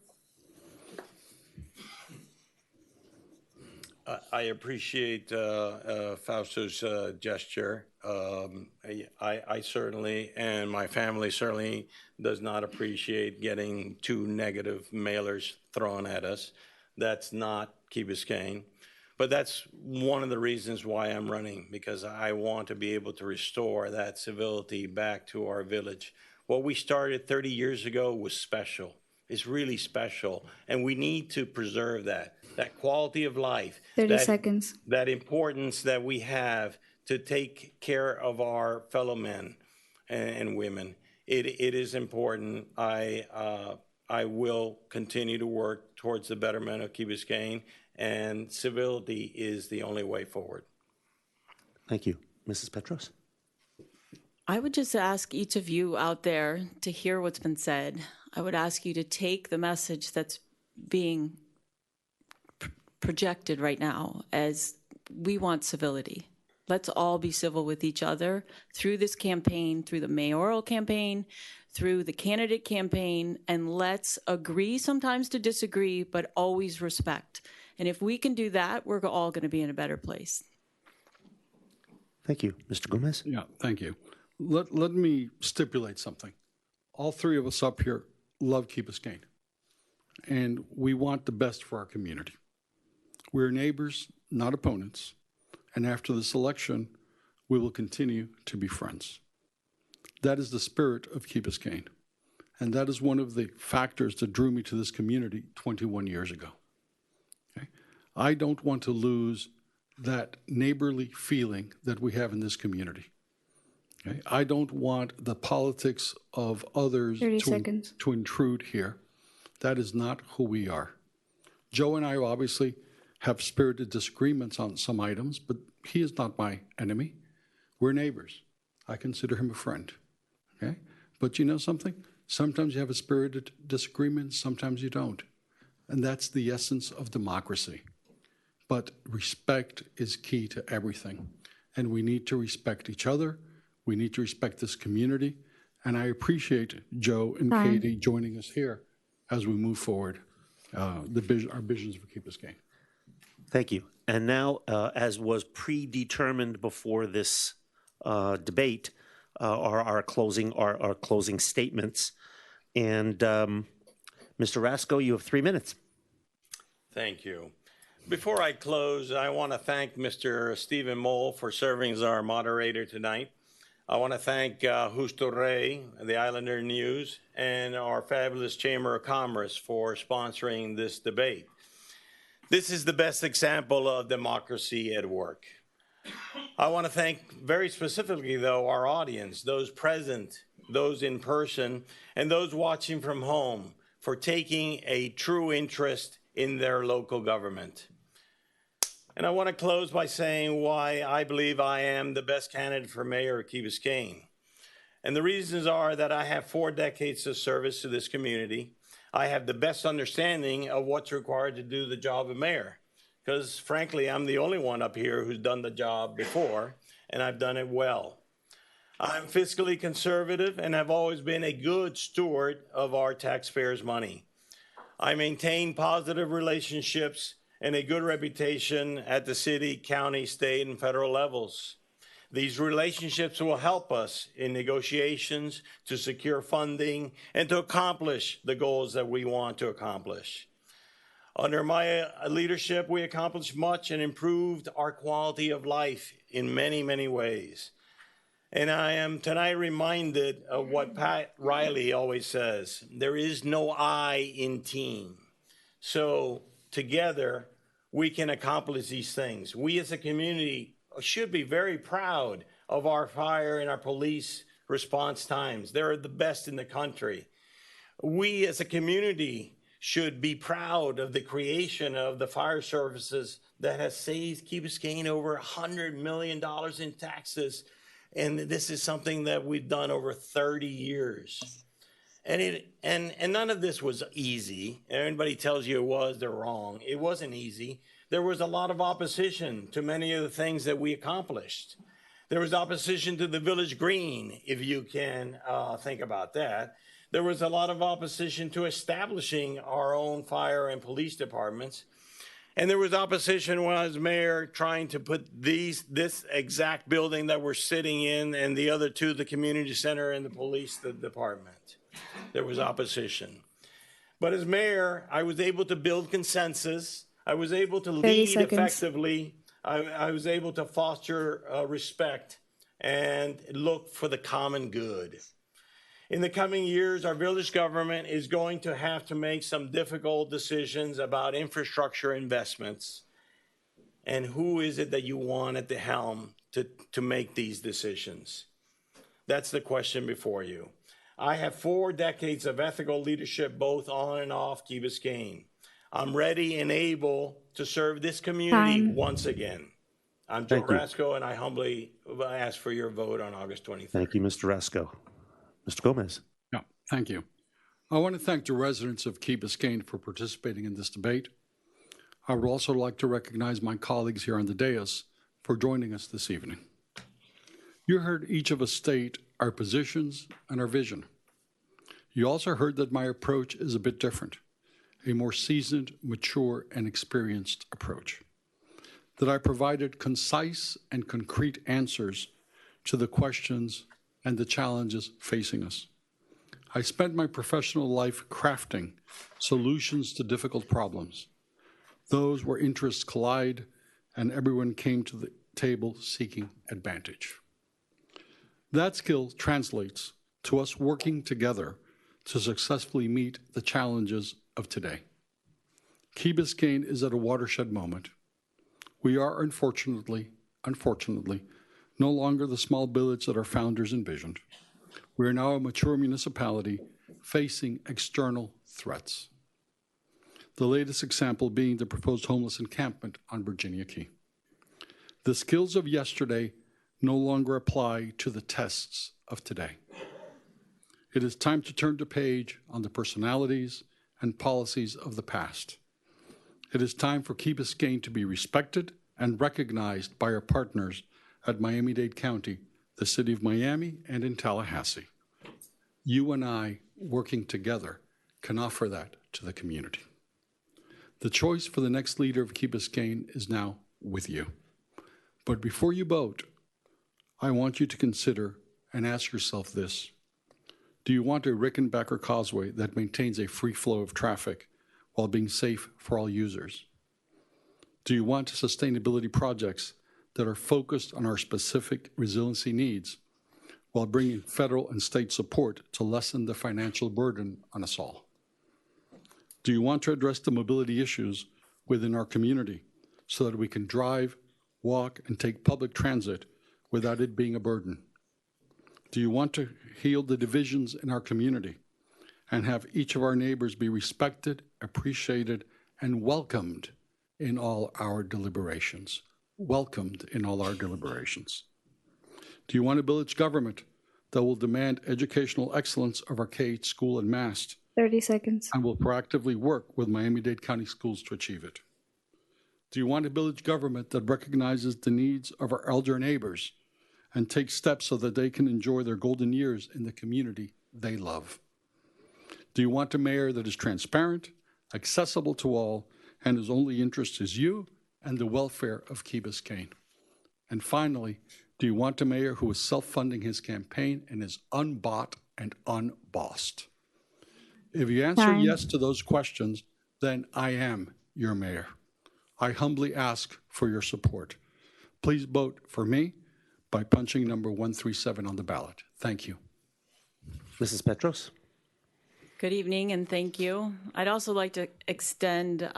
I appreciate Fausto's gesture. I certainly, and my family certainly, does not appreciate getting 2 negative mailers thrown at us. That's not Key Biscayne. But that's one of the reasons why I'm running, because I want to be able to restore that civility back to our village. What we started 30 years ago was special. It's really special, and we need to preserve that quality of life. 30 seconds. That importance that we have to take care of our fellow men and women. It is important. I will continue to work towards the betterment of Key Biscayne, and civility is the only way forward. Thank you. Mrs. Petros? I would just ask each of you out there to hear what's been said. I would ask you to take the message that's being projected right now as we want civility. Let's all be civil with each other through this campaign, through the mayoral campaign, through the candidate campaign, and let's agree sometimes to disagree, but always respect. And if we can do that, we're all going to be in a better place. Thank you. Mr. Gomez? Yeah, thank you. Let me stipulate something. All 3 of us up here love Key Biscayne, and we want the best for our community. We're neighbors, not opponents, and after this election, we will continue to be friends. That is the spirit of Key Biscayne, and that is one of the factors that drew me to this community 21 years ago. Okay? I don't want to lose that neighborly feeling that we have in this community. Okay? I don't want the politics of others to intrude here. That is not who we are. Joe and I obviously have spirited disagreements on some items, but he is not my enemy. We're neighbors. I consider him a friend. Okay? But you know something? Sometimes you have a spirited disagreement, sometimes you don't. And that's the essence of democracy. But respect is key to everything. And we need to respect each other. We need to respect this community. And I appreciate Joe and Katie joining us here as we move forward our visions for Key Biscayne. Thank you. And now, as was predetermined before this debate, are our closing statements. And Mr. Rasco, you have 3 minutes. Thank you. Before I close, I want to thank Mr. Stephen Mull for serving as our moderator tonight. I want to thank Justo Rey, the Islander News, and our fabulous Chamber of Commerce for sponsoring this debate. This is the best example of democracy at work. I want to thank very specifically, though, our audience, those present, those in person, and those watching from home for taking a true interest in their local government. And I want to close by saying why I believe I am the best candidate for mayor of Key Biscayne. And the reasons are that I have 4 decades of service to this community. I have the best understanding of what's required to do the job of mayor. Because frankly, I'm the only one up here who's done the job before, and I've done it well. I'm fiscally conservative and have always been a good steward of our taxpayers' money. I maintain positive relationships and a good reputation at the city, county, state, and federal levels. These relationships will help us in negotiations to secure funding and to accomplish the goals that we want to accomplish. Under my leadership, we accomplished much and improved our quality of life in many, many ways. And I am tonight reminded of what Pat Riley always says, there is no I in team. So together, we can accomplish these things. We as a community should be very proud of our fire and our police response times. They're the best in the country. We as a community should be proud of the creation of the fire services that has saved Key Biscayne over $100 million in taxes. And this is something that we've done over 30 years. And none of this was easy. Anybody tells you it was, they're wrong. It wasn't easy. There was a lot of opposition to many of the things that we accomplished. There was opposition to the Village Green, if you can think about that. There was a lot of opposition to establishing our own fire and police departments. And there was opposition when I was mayor trying to put this exact building that we're sitting in and the other two, the community center and the police department. There was opposition. But as mayor, I was able to build consensus. I was able to lead effectively. I was able to foster respect and look for the common good. In the coming years, our village government is going to have to make some difficult decisions about infrastructure investments. And who is it that you want at the helm to make these decisions? That's the question before you. I have 4 decades of ethical leadership, both on and off Key Biscayne. I'm ready and able to serve this community once again. I'm Joe Rasco, and I humbly ask for your vote on August 23rd. Thank you, Mr. Rasco. Mr. Gomez. Yeah, thank you. I want to thank the residents of Key Biscayne for participating in this debate. I would also like to recognize my colleagues here on the dais for joining us this evening. You heard each of us state our positions and our vision. You also heard that my approach is a bit different, a more seasoned, mature, and experienced approach. That I provided concise and concrete answers to the questions and the challenges facing us. I spent my professional life crafting solutions to difficult problems, those where interests collide and everyone came to the table seeking advantage. That skill translates to us working together to successfully meet the challenges of today. Key Biscayne is at a watershed moment. We are unfortunately, no longer the small village that our founders envisioned. We are now a mature municipality facing external threats. The latest example being the proposed homeless encampment on Virginia Key. The skills of yesterday no longer apply to the tests of today. It is time to turn the page on the personalities and policies of the past. It is time for Key Biscayne to be respected and recognized by our partners at Miami-Dade County, the city of Miami, and in Tallahassee. You and I, working together, can offer that to the community. The choice for the next leader of Key Biscayne is now with you. But before you vote, I want you to consider and ask yourself this. Do you want a Rickenbacker causeway that maintains a free flow of traffic while being safe for all users? Do you want sustainability projects that are focused on our specific resiliency needs while bringing federal and state support to lessen the financial burden on us all? Do you want to address the mobility issues within our community so that we can drive, walk, and take public transit without it being a burden? Do you want to heal the divisions in our community and have each of our neighbors be respected, appreciated, and welcomed in all our deliberations? Welcomed in all our deliberations. Do you want a village government that will demand educational excellence of our K-8 school and MAST? 30 seconds. And will proactively work with Miami-Dade County schools to achieve it? Do you want a village government that recognizes the needs of our elder neighbors and takes steps so that they can enjoy their golden years in the community they love? Do you want a mayor that is transparent, accessible to all, and whose only interest is you and the welfare of Key Biscayne? And finally, do you want a mayor who is self-funding his campaign and is unbought and unbossed? If you answer yes to those questions, then I am your mayor. I humbly ask for your support. Please vote for me by punching number 137 on the ballot. Thank you. Mrs. Petros. Good evening and thank you. I'd also like to extend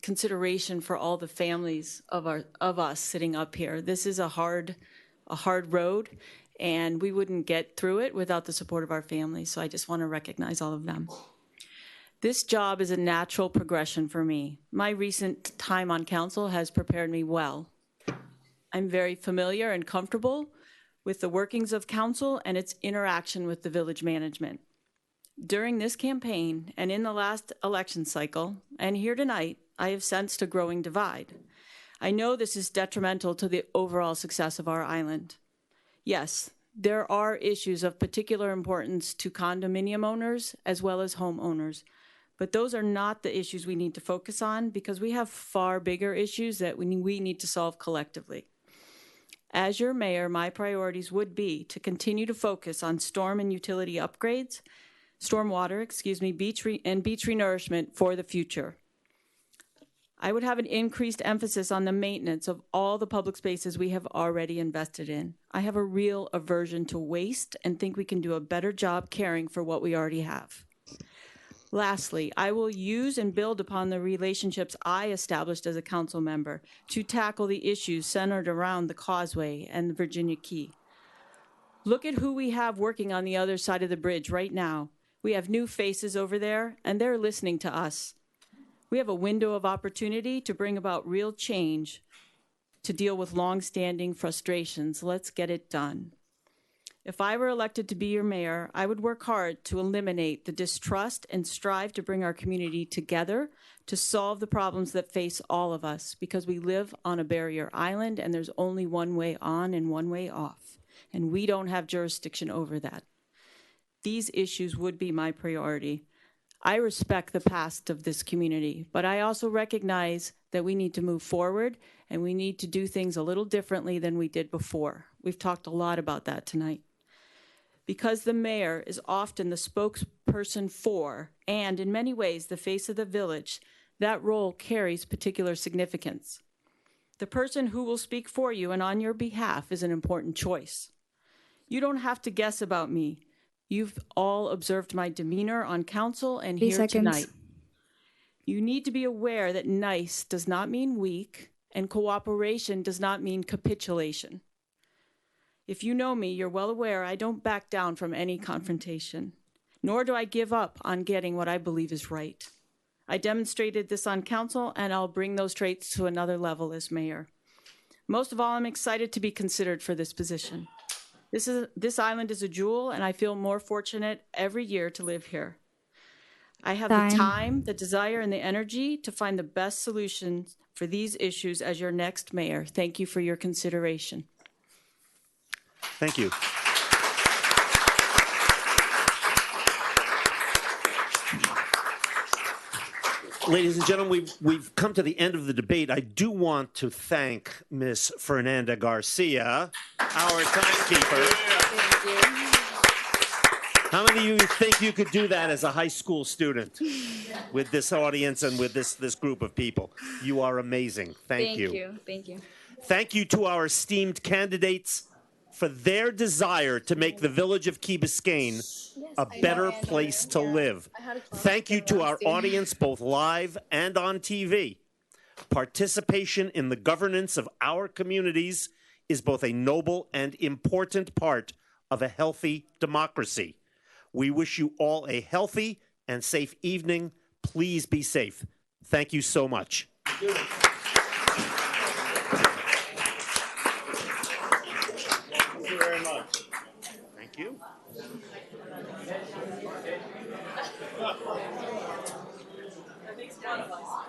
consideration for all the families of us sitting up here. This is a hard road, and we wouldn't get through it without the support of our families. So I just want to recognize all of them. This job is a natural progression for me. My recent time on council has prepared me well. I'm very familiar and comfortable with the workings of council and its interaction with the village management. During this campaign and in the last election cycle, and here tonight, I have sensed a growing divide. I know this is detrimental to the overall success of our island. Yes, there are issues of particular importance to condominium owners as well as homeowners, But those are not the issues we need to focus on because we have far bigger issues that we need to solve collectively. As your mayor, my priorities would be to continue to focus on storm and utility upgrades, stormwater, beach renourishment for the future. I would have an increased emphasis on the maintenance of all the public spaces we have already invested in. I have a real aversion to waste and think we can do a better job caring for what we already have. Lastly, I will use and build upon the relationships I established as a council member to tackle the issues centered around the Causeway and the Virginia Key. Look at who we have working on the other side of the bridge right now. We have new faces over there, and they're listening to us. We have a window of opportunity to bring about real change to deal with long-standing frustrations. Let's get it done. If I were elected to be your mayor, I would work hard to eliminate the distrust and strive to bring our community together to solve the problems that face all of us, because we live on a barrier island and there's only one way on and one way off, and we don't have jurisdiction over that. These issues would be my priority. I respect the past of this community, but I also recognize that we need to move forward and we need to do things a little differently than we did before. We've talked a lot about that tonight. Because the mayor is often the spokesperson for, and in many ways, the face of the village, that role carries particular significance. The person who will speak for you and on your behalf is an important choice. You don't have to guess about me. You've all observed my demeanor on council and here tonight. You need to be aware that nice does not mean weak, and cooperation does not mean capitulation. If you know me, you're well aware I don't back down from any confrontation, nor do I give up on getting what I believe is right. I demonstrated this on council, and I'll bring those traits to another level as mayor. Most of all, I'm excited to be considered for this position. This island is a jewel, and I feel more fortunate every year to live here. I have the time, the desire, and the energy to find the best solutions for these issues as your next mayor. Thank you for your consideration. Thank you. Ladies and gentlemen, we've come to the end of the debate. I do want to thank Ms. Fernanda Garcia, our timekeeper. Thank you. How many of you think you could do that as a high school student with this audience and with this group of people? You are amazing. Thank you. Thank you. Thank you to our esteemed candidates for their desire to make the village of Key Biscayne a better place to live. Thank you to our audience, both live and on TV. Participation in the governance of our communities is both a noble and important part of a healthy democracy. We wish you all a healthy and safe evening. Please be safe. Thank you so much. Thank you. That makes one of us.